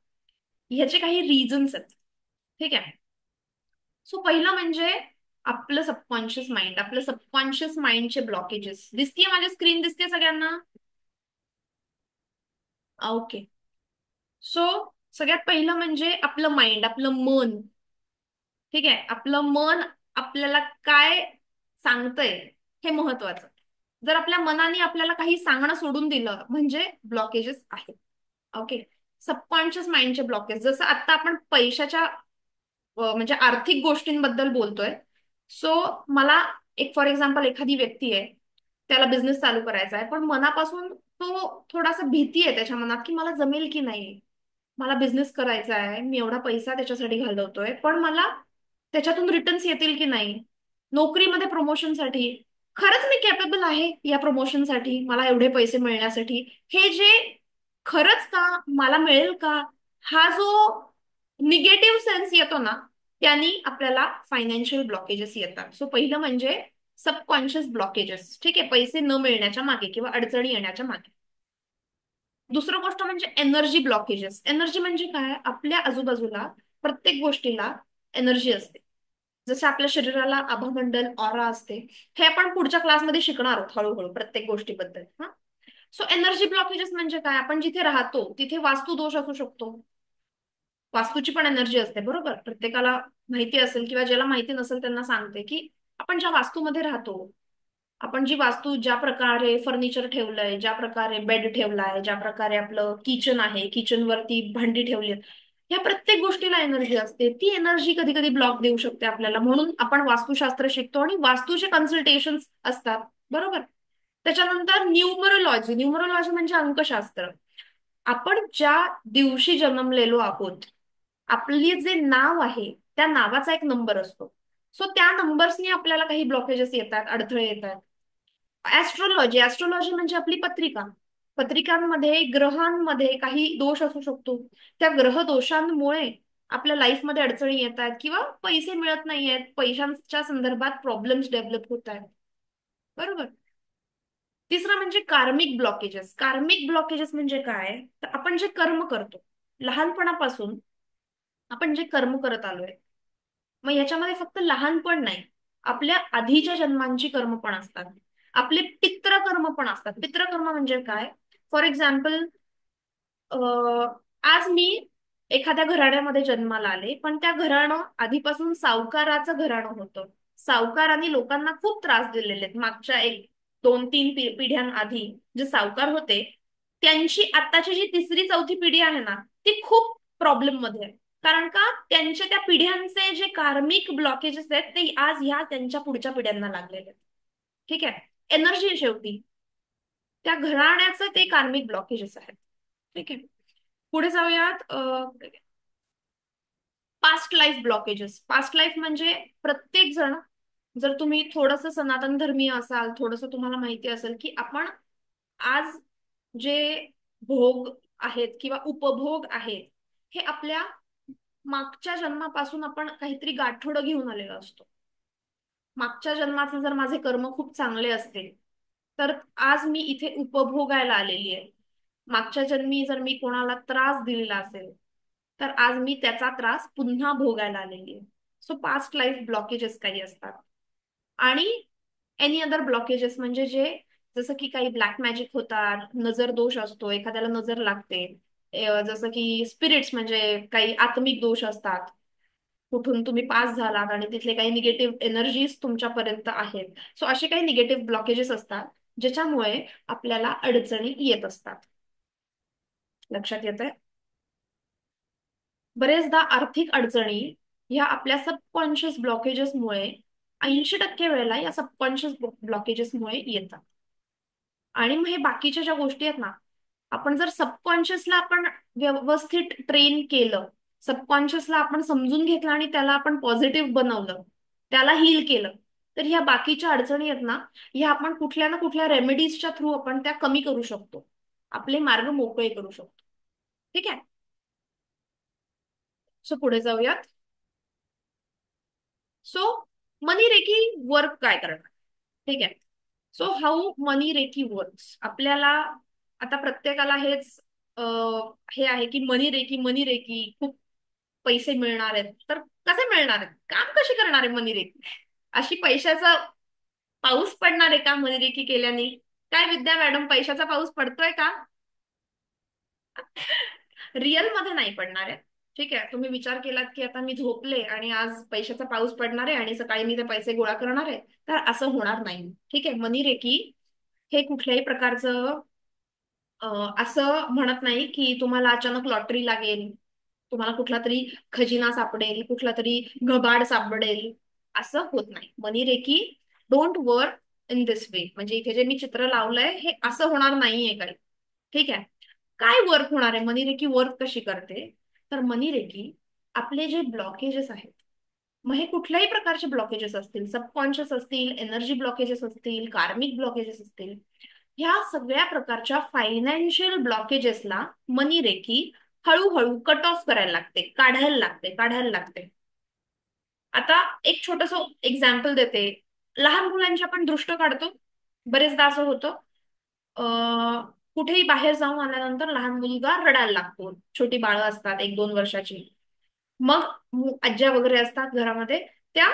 ह्याचे काही रिझन्स आहेत. ठीक आहे. सो पहिलं म्हणजे आपलं सबकॉन्शियस माइंड, आपलं सबकॉन्शियस माइंडचे ब्लॉकेजेस. दिसतीये माझी स्क्रीन? दिसते सगळ्यांना? ओके. सो सगळ्यात पहिलं म्हणजे आपलं माइंड, आपलं मन. ठीक आहे. आपलं मन आपल्याला काय सांगतंय हे महत्वाचं. जर आपल्या मनाने आपल्याला काही सांगणं सोडून दिलं म्हणजे ब्लॉकेजेस आहेत. ओके. सबकॉन्शियस माइंडचे ब्लॉकेज, जसं आता आपण पैशाच्या म्हणजे आर्थिक गोष्टींबद्दल बोलतोय. सो मला एक फॉर एक्झाम्पल एखादी व्यक्ती आहे, त्याला बिझनेस चालू करायचा आहे, पण मनापासून तो थोडासा भीती आहे त्याच्या मनात की मला जमेल की नाही, मला बिझनेस करायचा आहे, मी एवढा पैसा त्याच्यासाठी घालवतोय, पण मला त्याच्यातून रिटर्न्स येतील की नाही, नोकरीमध्ये प्रमोशनसाठी खरंच मी कॅपेबल आहे या प्रमोशनसाठी, मला एवढे पैसे मिळण्यासाठी, हे जे खरंच का मला मिळेल का, हा जो निगेटिव्ह सेन्स येतो ना, त्यांनी आपल्याला फायनान्शियल ब्लॉकेजेस येतात. सो पहिलं म्हणजे सबकॉन्शियस ब्लॉकेजेस, ठीक आहे, पैसे न मिळण्याच्या मागे किंवा अडचणी येण्याच्या मागे. दुसरं गोष्ट म्हणजे एनर्जी ब्लॉकेजेस. एनर्जी म्हणजे काय, आपल्या आजूबाजूला प्रत्येक गोष्टीला एनर्जी असते. जसं आपल्या शरीराला आभामंडल, ऑरा असते, हे आपण पुढच्या क्लासमध्ये शिकणार आहोत हळूहळू प्रत्येक गोष्टीबद्दल. हा. सो एनर्जी ब्लॉकेजेस म्हणजे काय, आपण जिथे राहतो तिथे वास्तू दोष असू शकतो. वास्तूची पण एनर्जी असते, बरोबर, प्रत्येकाला माहिती असेल, किंवा ज्याला माहिती नसेल त्यांना सांगते की आपण ज्या वास्तूमध्ये राहतो, आपण जी वास्तू, ज्या प्रकारे फर्निचर ठेवलंय, ज्या प्रकारे बेड ठेवलाय, ज्या प्रकारे आपलं किचन आहे, किचन वरती भांडी ठेवली आहेत, या प्रत्येक गोष्टीला एनर्जी असते. ती एनर्जी कधी कधी ब्लॉक देऊ शकते आपल्याला, म्हणून आपण वास्तुशास्त्र शिकतो आणि वास्तूचे कन्सल्टेशन असतात, बरोबर. त्याच्यानंतर न्यूमरोलॉजी. न्यूमरोलॉजी म्हणजे अंकशास्त्र. आपण ज्या दिवशी जन्मलेलो आहोत, आपले जे नाव आहे त्या नावाचा एक नंबर असतो. सो त्या नंबर्सनी आपल्याला काही ब्लॉकेजेस येतात, अडथळे येतात. ऍस्ट्रोलॉजी. ऍस्ट्रोलॉजी म्हणजे आपली पत्रिका. पत्रिकांमध्ये ग्रहांमध्ये काही दोष असू शकतो. त्या ग्रह दोषांमुळे आपल्या लाईफमध्ये अडचणी येत आहेत किंवा पैसे मिळत नाहीयेत, पैशांच्या संदर्भात प्रॉब्लेम्स डेव्हलप होत आहेत, बरोबर. तिसरं म्हणजे कार्मिक ब्लॉकेजेस. कार्मिक ब्लॉकेजेस म्हणजे काय, तर आपण जे कर्म करतो लहानपणापासून, आपण जे कर्म करत आलोय, मग याच्यामध्ये फक्त लहानपण नाही, आपल्या आधीच्या जन्मांची कर्म पण असतात, आपले पितृकर्म पण असतात. पितृकर्म म्हणजे काय, फॉर एक्झाम्पल, आज मी एखाद्या घराण्यामध्ये जन्माला आले, पण त्या घराणं आधीपासून सावकाराचं घराणं होतं. सावकारांनी लोकांना खूप त्रास दिलेले आहेत मागच्या एक दोन तीन पिढ्यांआधी. जे सावकार होते त्यांची आत्ताची जी तिसरी चौथी पिढी आहे ना, ती खूप प्रॉब्लेम मध्ये आहे. कारण का, त्यांच्या त्या पिढ्यांचे जे कार्मिक ब्लॉकेजेस आहेत ते आज ह्या त्यांच्या पुढच्या पिढ्यांना लागलेले आहेत. ठीक आहे. एनर्जी शेवटी त्या घराण्याचं ते कार्मिक ब्लॉकेजेस आहेत. ठीक आहे. पुढे जाऊयात. Past life blockages. Past life म्हणजे प्रत्येक जण, जर तुम्ही थोडस सनातन धर्मीय असाल, थोडस तुम्हाला माहिती असेल की आपण आज जे भोग आहेत किंवा उपभोग आहेत, हे आपल्या मागच्या जन्मापासून आपण काहीतरी गाठोडं घेऊन आलेलो असतो. मागच्या जन्माचे जर माझे कर्म खूप चांगले असतील, तर आज मी इथे उपभोगायला आलेली आहे. मागच्या जन्मी जर मी कोणाला त्रास दिलेला असेल, तर आज मी त्याचा त्रास पुन्हा भोगायला आलेली आहे. सो पास्ट लाईफ ब्लॉकेजेस काही असतात. आणि एनी अदर ब्लॉकेजेस म्हणजे जे, जसं की काही ब्लॅक मॅजिक होतात, नजर दोष असतो, एखाद्याला नजर लागते, जसं की स्पिरिट्स म्हणजे काही आत्मिक दोष असतात, कुठून तुम्ही पास झालात आणि तिथले काही निगेटिव्ह एनर्जीज तुमच्यापर्यंत आहेत. सो असे काही निगेटिव्ह ब्लॉकेजेस असतात ज्याच्यामुळे आपल्याला अडचणी येत असतात. लक्षात येत आहे. बरेचदा आर्थिक अडचणी ह्या आपल्या सबकॉन्शियस ब्लॉकेजेसमुळे, 80% वेळेला या सबकॉन्शियस ब्लॉकेजेसमुळे येतात. आणि मग हे बाकीच्या ज्या गोष्टी आहेत ना, आपण जर सबकॉन्शियसला आपण व्यवस्थित ट्रेन केलं, सबकॉन्शियसला आपण समजून घेतलं आणि त्याला आपण पॉझिटिव्ह बनवलं, त्याला हील केलं, तर ह्या बाकीच्या अडचणी आहेत ना, ह्या आपण कुठल्या ना कुठल्या रेमेडीजच्या थ्रू आपण त्या कमी करू शकतो, आपले मार्ग मोकळे करू शकतो. ठीक आहे. सो पुढे जाऊयात. सो मनी रेकी वर्क काय करणार. ठीक आहे. So how money reiki works. आपल्याला आता प्रत्येकाला हेच हे आहे की मनी रेकी खूप पैसे मिळणार आहेत, तर कसे मिळणार आहेत, काम कशी करणार आहे मनी रेकी, अशी पैशाचा पाऊस पडणार आहे का मनी रेकी केल्याने. काय विद्या मॅडम, पैशाचा पाऊस पडतोय का? रिअल मध्ये नाही पडणार आहे. ठीक आहे, तुम्ही विचार केलात की आता मी झोपले आणि आज पैशाचा पाऊस पडणार आहे आणि सकाळी मी ते पैसे गोळा करणार आहे, तर असं होणार नाही. ठीक आहे, मनी रेकी हे कुठल्याही प्रकारचं असं म्हणत नाही की तुम्हाला अचानक लॉटरी लागेल, तुम्हाला कुठला तरी खजिना सापडेल, कुठला तरी घबाड सापडेल. असं होत नाही. Money reiki don't work in this way. म्हणजे इथे जे मी चित्र लावलंय हे असं होणार नाहीये काही. ठीक आहे. काय वर्क होणार आहे, मनी रेकी वर्क कशी करते? तर मनी रेकी आपले जे ब्लॉकेजेस आहेत, मग हे कुठल्याही प्रकारचे ब्लॉकेजेस असतील, सबकॉन्शियस असतील, एनर्जी ब्लॉकेजेस असतील, कार्मिक ब्लॉकेजेस असतील, ह्या सगळ्या प्रकारच्या फायनान्शियल ब्लॉकेजेसला मनी रेकी हळूहळू कट ऑफ करायला लागते, काढायला लागते, काढायला लागते. आता एक छोटस एक्झाम्पल देते. लहान मुलांची आपण दृष्ट काढतो, बरेचदा असं होतं. अं कुठेही बाहेर जाऊन आल्यानंतर लहान मुलगा रडायला लागतो. छोटी बाळं असतात 1-2 वर्षाची. मग आज्या वगैरे असतात घरामध्ये, त्या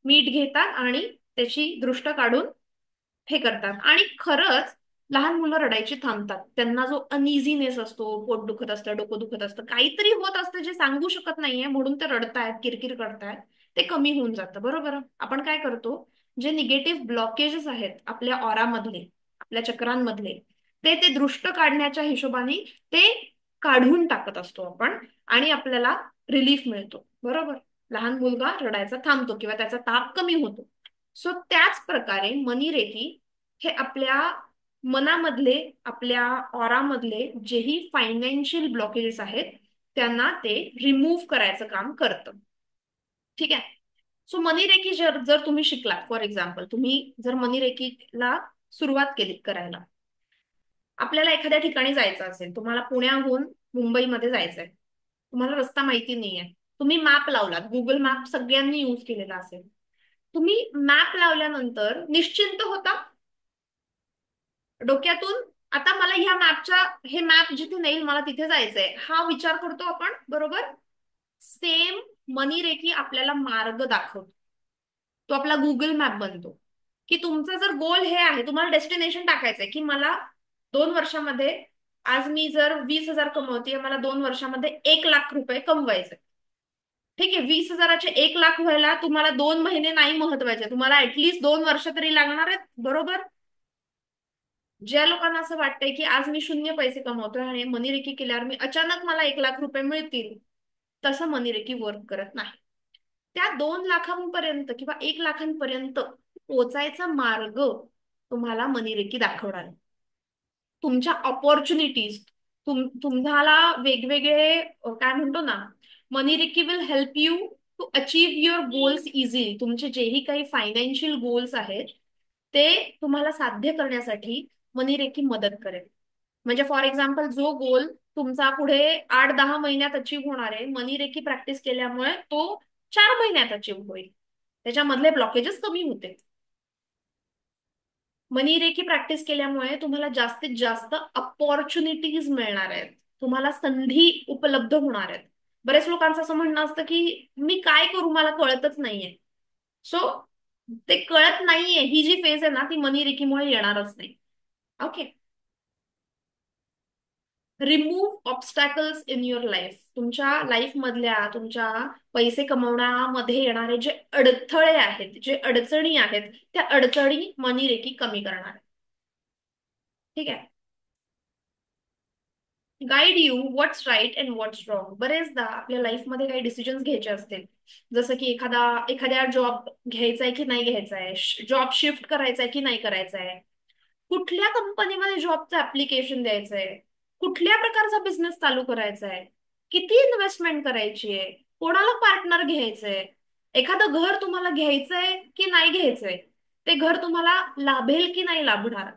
मीठ घेतात आणि त्याची दृष्ट काढून हे करतात. आणि खरंच लहान मुलं रडायची थांबतात. त्यांना जो अनइझीनेस असतो, पोट दुखत असतं, डोकं दुखत असतं, काहीतरी होत असतं जे सांगू शकत नाहीये, म्हणून ते रडतायत, किरकिर करतायत, ते कमी होऊन जातं. बरोबर? आपण काय करतो, जे निगेटिव्ह ब्लॉकेजेस आहेत आपल्या ऑरामधले, आपल्या चक्रांमधले, ते दृष्ट काढण्याच्या हिशोबाने ते काढून टाकत असतो आपण, आणि आपल्याला रिलीफ मिळतो. बरोबर? लहान मुलगा रडायचा थांबतो किंवा त्याचा ताप कमी होतो. सो त्याच प्रकारे मनी रेकी हे आपल्या मनामधले, आपल्या ऑरामधले जेही फायनान्शियल ब्लॉकेजेस आहेत त्यांना ते रिमूव्ह करायचं काम करतं. ठीक आहे. सो मनी रेकी जर जर तुम्ही शिकला, फॉर एक्झाम्पल तुम्ही जर मनी रेकीला सुरुवात केली करायला, आपल्याला एखाद्या ठिकाणी जायचं असेल, तुम्हाला पुण्याहून मुंबईमध्ये जायचंय, तुम्हाला रस्ता माहिती नाहीये, तुम्ही मॅप लावलात, गुगल मॅप सगळ्यांनी युज केलेला असेल. तुम्ही मॅप लावल्यानंतर निश्चिंत होता डोक्यातून, आता मला ह्या मॅपच्या, हे मॅप जिथे नेईल मला तिथे जायचंय, हा विचार करतो आपण. बरोबर? सेम मनी रेकी आपल्याला मार्ग दाखवतो. तो आपला गुगल मॅप बनतो. की तुमचा जर गोल हे आहे, तुम्हाला डेस्टिनेशन टाकायचंय की मला 2 वर्षामध्ये, आज मी जर 20,000 कमवते, मला 2 वर्षामध्ये 1 लाख रुपये कमवायचे. ठीक आहे, 20,000चे 1 लाख व्हायला तुम्हाला 2 महिने नाही महत्वाचे, तुम्हाला ऍटलीस्ट 2 वर्ष तरी लागणार आहेत. बरोबर? ज्या लोकांना असं वाटतंय की आज मी शून्य पैसे कमवतोय आणि मनीरेकी केल्यावर मी अचानक मला 1 लाख रुपये मिळतील, तसं मनीरेकी वर्क करत नाही. त्या 2 लाखांपर्यंत किंवा 1 लाखांपर्यंत पोचायचा मार्ग तुम्हाला मनीरेकी दाखवणार आहे. तुमच्या ऑपॉर्च्युनिटीज, तुम्हाला वेगवेगळे काय म्हणतो ना, money reiki will help you to achieve your goals easily. तुमचे जेही काही फायनान्शियल गोल्स आहेत ते तुम्हाला साध्य करण्यासाठी मनी रेकी मदत करेल. म्हणजे फॉर एक्झाम्पल, जो गोल तुमचा पुढे 8-10 महिन्यात अचीव्ह होणार आहे, मनी रेकी प्रॅक्टिस केल्यामुळे तो 4 महिन्यात अचीव्ह होईल. त्याच्यामधले ब्लॉकेजेस कमी होते. मनी रेकी प्रॅक्टिस केल्यामुळे तुम्हाला जास्तीत जास्त अपॉर्च्युनिटीज मिळणार आहेत, तुम्हाला संधी उपलब्ध होणार आहेत. बरेच लोकांचं असं म्हणणं असतं की मी काय करू, मला कळतच नाहीये. सो ते कळत नाहीये ही जी फेज आहे ना, ती मनी रेकीमुळे येणारच नाही. Okay. Remove obstacles in your life. तुमच्या लाईफ मधल्या, तुमच्या पैसे कमवण्यामध्ये येणारे जे अडथळे आहेत, जे अडचणी आहेत, त्या अडचणी मनी रेकी कमी करणार आहे. ठीक आहे. Guide you what's right and what's wrong. बरेचदा आपल्या लाईफमध्ये काही डिसिजन्स घ्यायचे असतील, जसं की एखाद्या जॉब घ्यायचाय की नाही घ्यायचाय, जॉब शिफ्ट करायचाय की नाही करायचाय, कुठल्या कंपनीमध्ये जॉबचं ऍप्लिकेशन द्यायचंय, कुठल्या प्रकारचा बिझनेस चालू करायचा आहे, किती इन्व्हेस्टमेंट करायची आहे, कोणाला पार्टनर घ्यायचंय, एखादं घर तुम्हाला घ्यायचंय की नाही घ्यायचंय, ते घर तुम्हाला लाभेल की नाही लाभणार,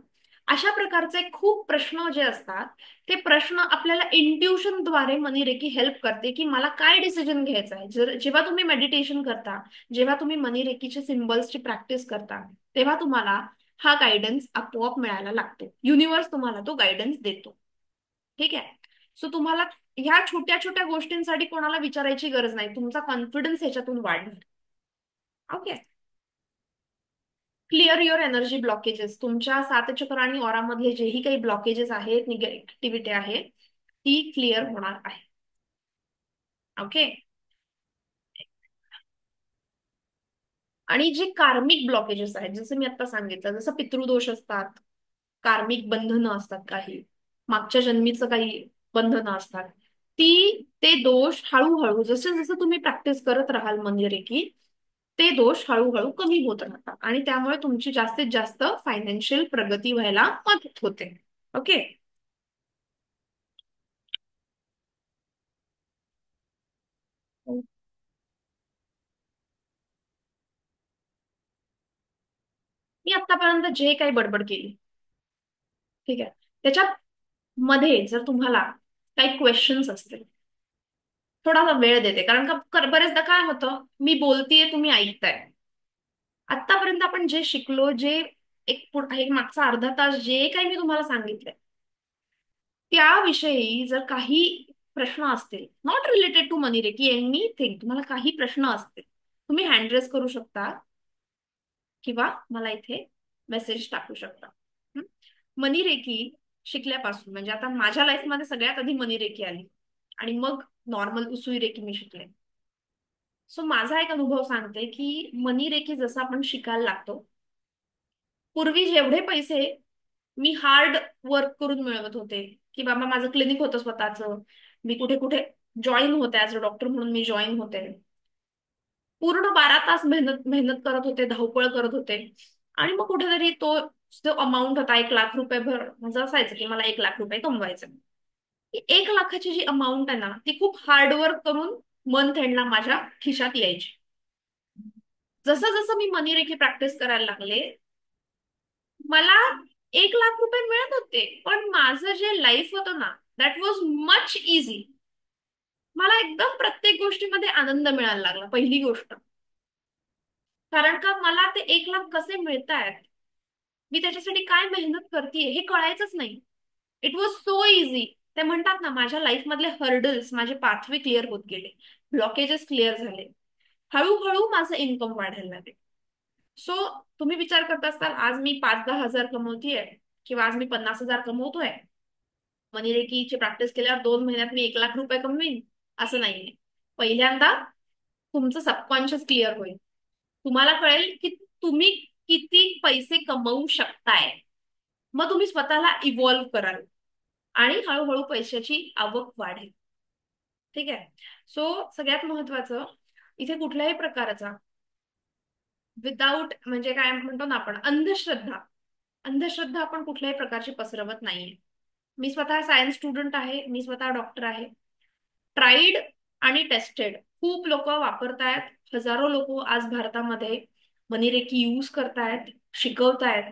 अशा प्रकारचे खूप प्रश्न जे असतात, ते प्रश्न आपल्याला इंट्युशनद्वारे मनी रेकी हेल्प करते की मला काय डिसिजन घ्यायचा आहे. जेव्हा तुम्ही मेडिटेशन करता, जेव्हा तुम्ही मनी रेकीच्या सिम्बल्सची प्रॅक्टिस करता, तेव्हा तुम्हाला हा गायडन्स आपोआप मिळायला लागतो. युनिव्हर्स तुम्हाला तो गायडन्स देतो. ठीक आहे. सो तुम्हाला ह्या छोट्या छोट्या गोष्टींसाठी कोणाला विचारायची गरज नाही, तुमचा कॉन्फिडन्स ह्याच्यातून वाढणार. Okay. Clear your energy blockages. तुमच्या सातचक्र आणि ऑरामधले जेही काही ब्लॉकेजेस आहेत, निगेटिव्हिटी आहे, ती क्लिअर होणार आहे. ओके. आणि जे कार्मिक ब्लॉकेजेस आहेत, जसं मी आता सांगितलं, जसं पितृदोष असतात, कार्मिक बंधनं असतात काही, मागच्या जन्मीचं काही बंधनं असतात, ते दोष हळूहळू जसं जसं तुम्ही प्रॅक्टिस करत राहाल की ते दोष हळूहळू कमी होत राहतात आणि त्यामुळे तुमची जास्तीत जास्त फायनान्शियल प्रगती व्हायला मदत होते. ओके. मी आतापर्यंत जे काही बडबड केली, ठीक आहे, त्याच्यात मध्ये जर तुम्हाला काही क्वेश्चन्स असतील, थोडासा वेळ देते, कारण का बरेचदा काय होतं, मी बोलतेय तुम्ही ऐकताय. आतापर्यंत आपण जे शिकलो, जे एक मागचा अर्धा तास जे काही मी तुम्हाला सांगितलंय, त्याविषयी जर काही प्रश्न असतील, नॉट रिलेटेड टू मनी रे, की एनिथिंग, तुम्हाला काही प्रश्न असतील, तुम्ही हँड रेस करू शकता किंवा मला इथे मेसेज टाकू शकता. हं? मनी रेकी शिकल्यापासून, म्हणजे आता माझ्या लाईफमध्ये सगळ्यात आधी मनी रेकी आली आणि मग नॉर्मल उसुई रेकी मी शिकले. सो माझा एक अनुभव सांगते की मनी रेकी जसं आपण शिकायला लागतो, पूर्वी जेवढे पैसे मी हार्ड वर्क करून मिळवत होते, की बाबा माझं क्लिनिक होतं स्वतःचं, मी कुठे कुठे जॉईन होते, ऍज अ डॉक्टर म्हणून मी जॉईन होते, पूर्ण 12 तास मेहनत मेहनत करत होते, धावपळ करत होते, आणि मग कुठेतरी तो जो अमाऊंट होता 1 लाख रुपये भर माझं असायचं की मला 1 लाख रुपये कमवायचे. ती 1 लाखाची जी अमाऊंट आहे ना, ती खूप हार्डवर्क करून मंथ एंडला माझ्या खिशात यायची. जसं जसं मी मनी रेकी प्रॅक्टिस करायला लागले, मला 1 लाख रुपये मिळत होते, पण माझं जे लाईफ होतं ना, दॅट वॉज मच इझी. मला एकदम प्रत्येक गोष्टीमध्ये आनंद मिळायला लागला, पहिली गोष्ट. कारण का मला ते 1 लाख कसे मिळतायत, मी त्याच्यासाठी काय मेहनत करतेय हे कळायचंच नाही. It was so easy. ते म्हणतात ना, माझ्या लाईफ मधले हर्डल्स, माझे पाथवे क्लिअर होत गेले, ब्लॉकेजेस क्लिअर झाले, हळूहळू माझं इन्कम वाढायला लागले. सो तुम्ही विचार करत असताल, आज मी 5-10 हजार कमवतीये किंवा आज मी 50 हजार कमवतोय, मनीरेकीची प्रॅक्टिस केल्यावर 2 महिन्यात मी 1 लाख रुपये कमवीन, असं नाहीये. पहिल्यांदा तुमचं सबकॉन्शियस क्लिअर होईल, तुम्हाला कळेल की तुम्ही किती पैसे कमवू शकताय, मग तुम्ही स्वतःला इव्हॉल्व्ह कराल आणि हळूहळू पैशाची आवक वाढेल. ठीक आहे. सो सगळ्यात महत्वाचं, इथे कुठल्याही प्रकारचा विदाऊट, म्हणजे काय म्हणतो ना आपण, अंधश्रद्धा, अंधश्रद्धा आपण कुठल्याही प्रकारची पसरवत नाहीये. मी स्वतः सायन्स स्टुडंट आहे, मी स्वतः डॉक्टर आहे. ट्राईड आणि टेस्टेड खूप लोक वापरतायत, हजारो लोक आज भारतामध्ये मनीरेकी यूज करतायत, शिकवतायत.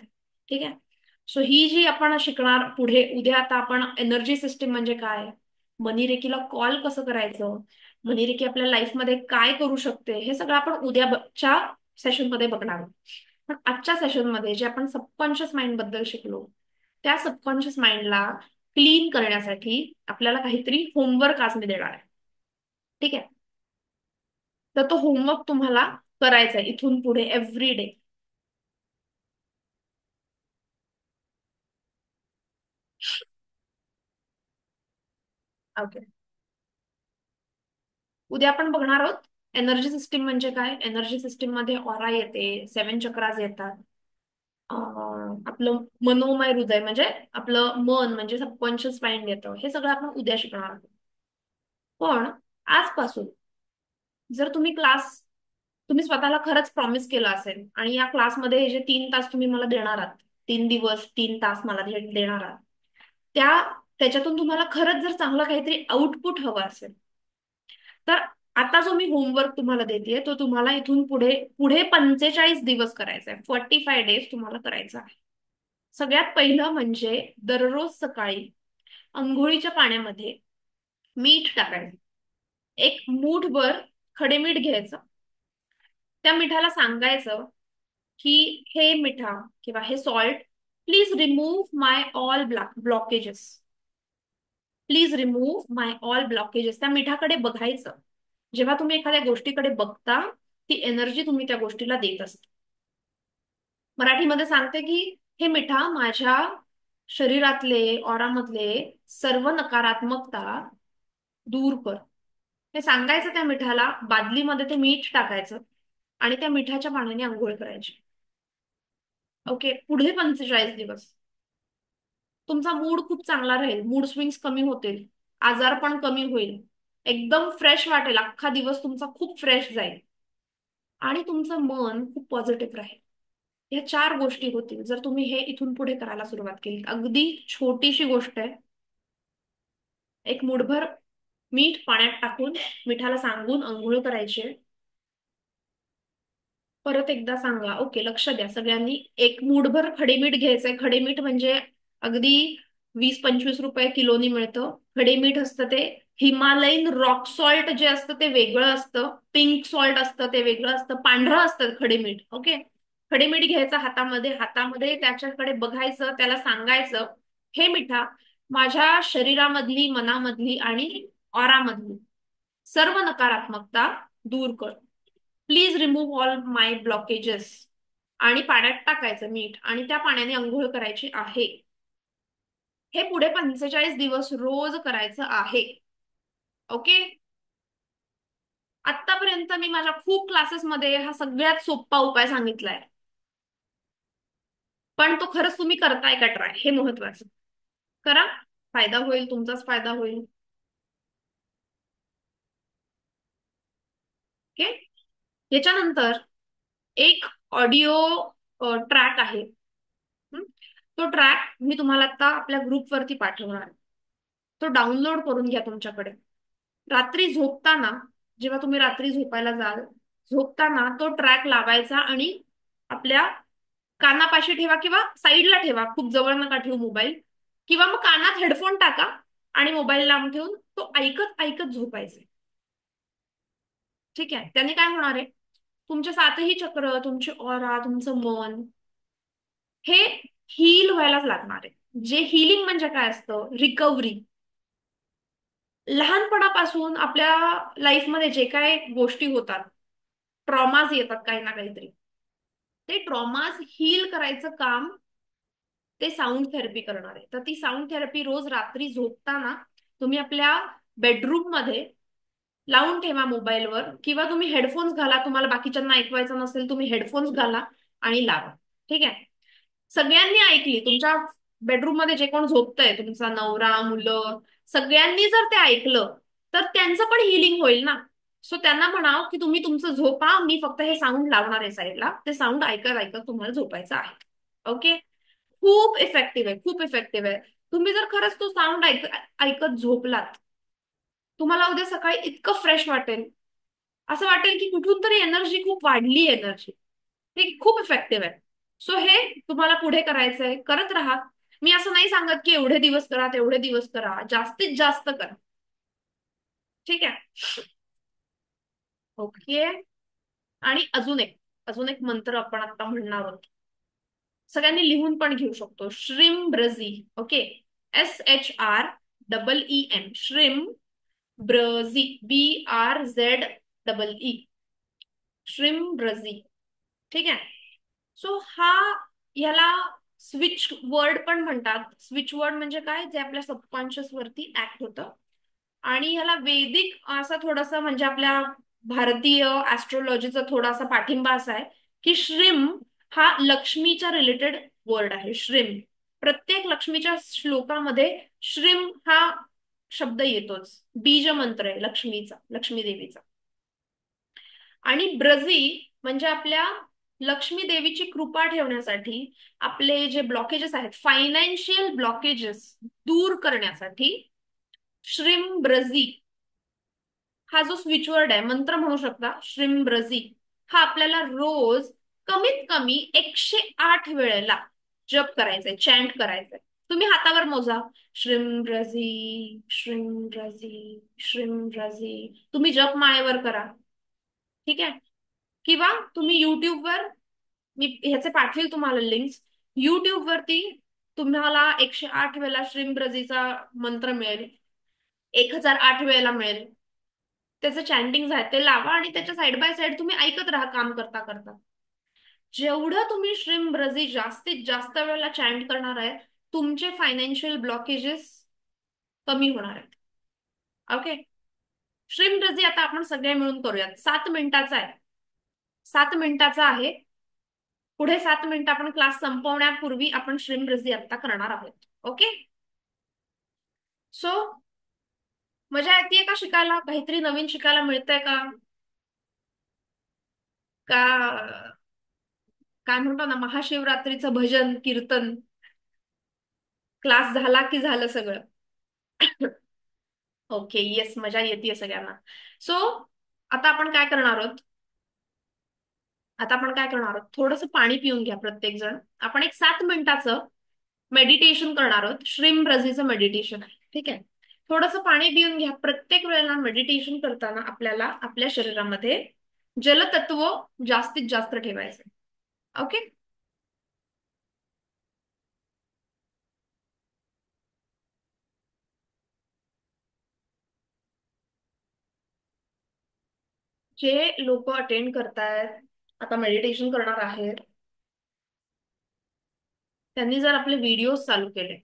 ठीक आहे. सो ही जी आपण शिकणार पुढे उद्या, आता आपण एनर्जी सिस्टीम म्हणजे काय, मनीरेकीला कॉल कसं करायचं, मनीरेकी आपल्या लाईफमध्ये काय करू शकते, हे सगळं आपण उद्याच्या सेशनमध्ये बघणार आहोत. पण आजच्या सेशनमध्ये जे आपण सबकॉन्शियस माइंड बद्दल शिकलो, त्या सबकॉन्शियस माइंडला क्लीन करण्यासाठी आपल्याला काहीतरी होमवर्क आज मी देणार आहे. ठीक आहे. तर तो होमवर्क तुम्हाला करायचा आहे इथून पुढे एव्हरी डे. ओके. उद्या आपण बघणार आहोत एनर्जी सिस्टीम म्हणजे काय, एनर्जी सिस्टीम मध्ये ऑरा येते, 7 चक्रास येतात, आपलं मनोमय हृदय म्हणजे आपलं मन, म्हणजे सबकॉन्शियस माइंड येतं, हे सगळं आपण उद्या शिकणार आहोत. पण आजपासून जर तुम्ही स्वतःला खरंच प्रॉमिस केलं असेल, आणि या क्लासमध्ये हे जे 3 तास तुम्ही मला देणार आहात, 3 दिवस 3 तास मला जे देणार आहात, त्या त्याच्यातून तुम्हाला खरंच जर चांगलं काहीतरी आउटपुट हवं असेल, तर आता जो मी होमवर्क तुम्हाला देतेय, तो तुम्हाला इथून पुढे पुढे 45 दिवस करायचा आहे, 45 डेज तुम्हाला करायचं आहे. सगळ्यात पहिलं म्हणजे दररोज सकाळी अंघोळीच्या पाण्यामध्ये मीठ टाकायचं. एक मूठभर खडे मीठ घ्यायचं. त्या मिठाला सांगायचं की हे मिठा किंवा हे salt, please remove my all blockages, please remove my all blockages. त्या मिठाकडे बघायचं. जेव्हा तुम्ही एखाद्या गोष्टीकडे बघता, ती एनर्जी तुम्ही त्या गोष्टीला देत असता. मराठीमध्ये सांगते की हे मिठा माझ्या शरीरातले, ऑरामधले सर्व नकारात्मकता दूर कर. हे सांगायचं त्या मिठाला, बादलीमध्ये ते मीठ टाकायचं आणि त्या मिठाच्या पाण्याने आंघोळ करायची. ओके, पुढे 45 दिवस तुमचा मूड खूप चांगला राहील, मूड स्विंग्स कमी होतील, आजार पण कमी होईल, एकदम फ्रेश वाटेल, अख्खा दिवस तुमचा खूप फ्रेश जाईल आणि तुमचं मन खूप पॉझिटिव्ह राहील. या 4 गोष्टी होतील जर तुम्ही हे इथून पुढे करायला सुरुवात केली. अगदी छोटीशी गोष्ट आहे. एक मूठभर मीठ पाण्यात टाकून मिठाला सांगून अंघोळ करायची. परत एकदा सांगा. ओके, लक्ष द्या सगळ्यांनी. एक मूठभर खडेमीठ घ्यायचंय. खडेमीठ म्हणजे अगदी 20-25 रुपये किलोनी मिळतं. खडेमीठ असतं ते. हिमालयन रॉक सॉल्ट जे असतं ते वेगळं असतं. पिंक सॉल्ट असतं ते वेगळं असतं. पांढरं असतं खडेमीठ. ओके, खडेमीठ घ्यायचं हातामध्ये. हातामध्ये त्याच्याकडे बघायचं, त्याला सांगायचं, हे मिठा माझ्या शरीरामधली, मनामधली आणि ऑरामधली सर्व नकारात्मकता दूर कर. Please remove all my blockages. आणि पाण्यात टाकायचं मीठ आणि त्या पाण्याने अंघोळ करायची आहे. हे पुढे 45 दिवस रोज करायचं आहे. ओके. आतापर्यंत मी माझ्या खूप क्लासेसमध्ये हा सगळ्यात सोपा उपाय सांगितलाय, पण तो खरंच तुम्ही करताय का ट्राय, हे महत्वाचं. करा, फायदा होईल, तुमचाच फायदा होईल. ओके. याच्यानंतर एक ऑडिओ ट्रॅक आहे. हं? तो ट्रॅक मी तुम्हाला आता आपल्या ग्रुपवरती पाठवणार. तो डाउनलोड करून घ्या तुमच्याकडे. रात्री झोपताना, जेव्हा तुम्ही रात्री झोपायला जाल, झोपताना तो ट्रॅक लावायचा आणि आपल्या कानापाशी ठेवा किंवा साईडला ठेवा, खूप जवळ नका ठेवू मोबाईल. किंवा मग कानात हेडफोन टाका आणि मोबाईल लांब ठेवून तो ऐकत ऐकत झोपायचे. ठीक आहे, त्याने काय होणार आहे, तुमचे 7ही चक्र, तुमची ऑरा, तुमचं मन हे हील व्हायलाच लागणार आहे. जे हिलिंग म्हणजे काय असतं, रिकव्हरी. लहानपणापासून आपल्या लाईफमध्ये जे काय गोष्टी होतात, ट्रॉमाज येतात काही ना काहीतरी, ते ट्रॉमाज हील करायचं काम ते साऊंड थेरपी करणार आहे. तर ती साऊंड थेरपी रोज रात्री झोपताना तुम्ही आपल्या बेडरूम मध्ये लावून ठेवा मोबाईलवर, किंवा तुम्ही हेडफोन्स घाला. तुम्हाला बाकीच्यांना ऐकवायचं नसेल, तुम्ही हेडफोन्स घाला आणि लावा. ठीक आहे. सगळ्यांनी ऐकली, तुमच्या बेडरूम मध्ये जे कोण झोपतंय, तुमचा नवरा, मुलं, सगळ्यांनी जर ते ऐकलं तर त्यांचं पण हिलिंग होईल ना. सो त्यांना म्हणाव की तुम्ही तुमचं झोपा, मी फक्त हे साऊंड लावणार आहे साईडला, ते साऊंड ऐकत ऐकत तुम्हाला झोपायचं आहे. ओके. खूप इफेक्टिव्ह आहे, खूप इफेक्टिव्ह आहे. तुम्ही जर खरंच तो साऊंड ऐकत झोपलात, तुम्हाला उद्या सकाळी इतकं फ्रेश वाटेल, असं वाटेल की कुठून तरी एनर्जी खूप वाढली, एनर्जी. हे खूप इफेक्टिव्ह आहे. सो हे तुम्हाला पुढे करायचंय, करत राहा. मी असं नाही सांगत की एवढे दिवस करा, तेवढे दिवस करा, जास्तीत जास्त करा. ठीक आहे. ओके. आणि अजून एक मंत्र आपण आता म्हणणार आहोत. सगळ्यांनी लिहून पण घेऊ शकतो. श्रीम ब्रझी. ओके. SHREEM. श्रीम ब्रझी. BRZEE. श्रीम ब्रझी. ठीक आहे. सो ह्याला स्विच वर्ड पण म्हणतात. स्विच वर्ड म्हणजे काय, जे आपल्या सबकॉन्शियस वरती ऍक्ट होतं. आणि ह्याला वैदिक असा थोडासा, म्हणजे आपल्या भारतीय ऍस्ट्रोलॉजीचा थोडासा पाठिंबा असा आहे की श्रीम हा लक्ष्मीच्या रिलेटेड वर्ड आहे. श्रीम, प्रत्येक लक्ष्मीच्या श्लोकामध्ये श्रीम हा शब्द येतोच. बीज मंत्र आहे लक्ष्मीचा, लक्ष्मी देवीचा. आणि ब्रझी म्हणजे आपल्या लक्ष्मी देवीची कृपा ठेवण्यासाठी, आपले जे ब्लॉकेजेस आहेत, फायनान्शियल ब्लॉकेजेस दूर करण्यासाठी श्रीम ब्रझी हा जो स्विच वर्ड आहे, मंत्र म्हणू शकता, श्रीम ब्रझी, हा आपल्याला रोज कमीत कमी 108 वेळेला जप करायचंय, चॅन्ट करायचंय. तुम्ही हातावर मोजा. श्रीम ब्रझी, श्रीम ब्रझी, श्रीम ब्रझी. तुम्ही जप माळेवर करा. ठीक आहे. किंवा तुम्ही युट्यूबवर, मी ह्याचे पाठवेल तुम्हाला लिंक्स, युट्यूब वरती तुम्हाला 108 वेळेला श्रीम ब्रझीचा मंत्र मिळेल, 1008 वेळेला मिळेल. त्याचं चॅन्टिंग आहे ते लावा आणि त्याच्या साईड बाय साईड तुम्ही ऐकत राहा काम करता करता. जेवढं तुम्ही श्रीम ब्रझी जास्तीत जास्त वेळेला चॅन्ट करणार आहे, तुमचे फायनान्शियल ब्लॉकेजेस कमी होणार आहेत. ओके. श्रीम रजी आता आपण सगळे मिळून करूयात. 7 मिनिटाचा आहे. 7 मिनिटाचा आहे. पुढे 7 मिनिटं आपण क्लास संपवण्यापूर्वी आपण श्रीम रजी आता करणार आहोत. ओके. सो मजा येते का शिकायला? काहीतरी नवीन शिकायला मिळतंय का? का काय म्हणतो ना, महाशिवरात्रीचं भजन कीर्तन क्लास झाला की झालं सगळं? ओके, येस, मजा येते सगळ्यांना. सो आता आपण काय करणार आहोत? आता आपण काय करणार आहोत, थोडंसं पाणी पिऊन घ्या प्रत्येक जण. आपण एक 7 मिनिटाचं मेडिटेशन करणार आहोत. श्रीम रझीचं मेडिटेशन आहे, ठीक आहे? थोडंसं पाणी पिऊन घ्या. प्रत्येक वेळेला मेडिटेशन करताना आपल्याला आपल्या शरीरामध्ये जलतत्व जास्तीत जास्त ठेवायचं. ओके. जे लोक अटेंड करतायत, आता मेडिटेशन करणार आहेत, त्यांनी जर आपले व्हिडिओज चालू केले,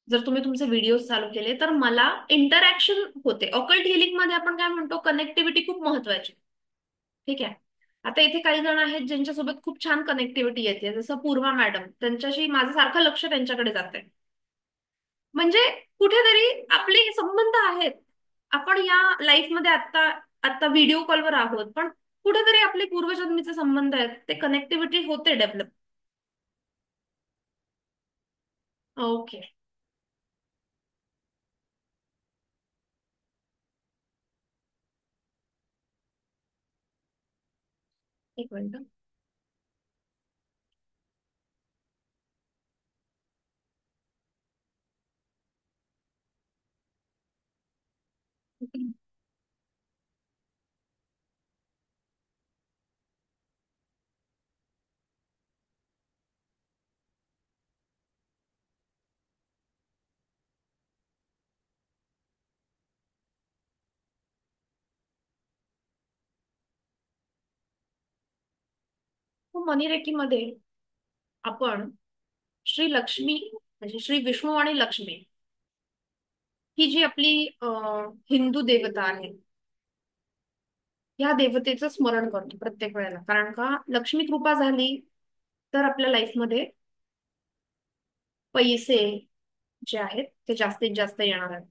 जर तुम्ही तुमचे व्हिडिओज चालू केले, तर मला इंटरॅक्शन होते. ऑकल्ट हिलिंग मध्ये आपण काय म्हणतो, कनेक्टिव्हिटी खूप महत्वाची. ठीक आहे. आता इथे काही जण आहेत ज्यांच्यासोबत खूप छान कनेक्टिव्हिटी येते, जसं पूर्वा मॅडम. त्यांच्याशी माझं सारखं लक्ष त्यांच्याकडे जाते. म्हणजे कुठेतरी आपले संबंध आहेत. आपण या लाईफ मध्ये आता आता व्हिडिओ कॉलवर आहोत, पण कुठेतरी आपले पूर्वजन्मीचे संबंध आहेत, ते कनेक्टिव्हिटी होते डेव्हलप. ओके. एक मिनिट. मनी मध्ये आपण श्री लक्ष्मी, म्हणजे श्री विष्णू आणि लक्ष्मी, ही जी आपली हिंदू देवता आहे, ह्या देवतेचं स्मरण करतो प्रत्येक वेळेला. कारण का, लक्ष्मी कृपा झाली तर आपल्या लाईफमध्ये पैसे जे आहेत ते जास्तीत जास्त येणार आहेत.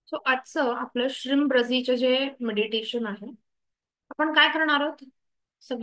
सो आजचं आपलं श्रीम ब्रझीचे जे मेडिटेशन आहे, आपण काय करणार आहोत,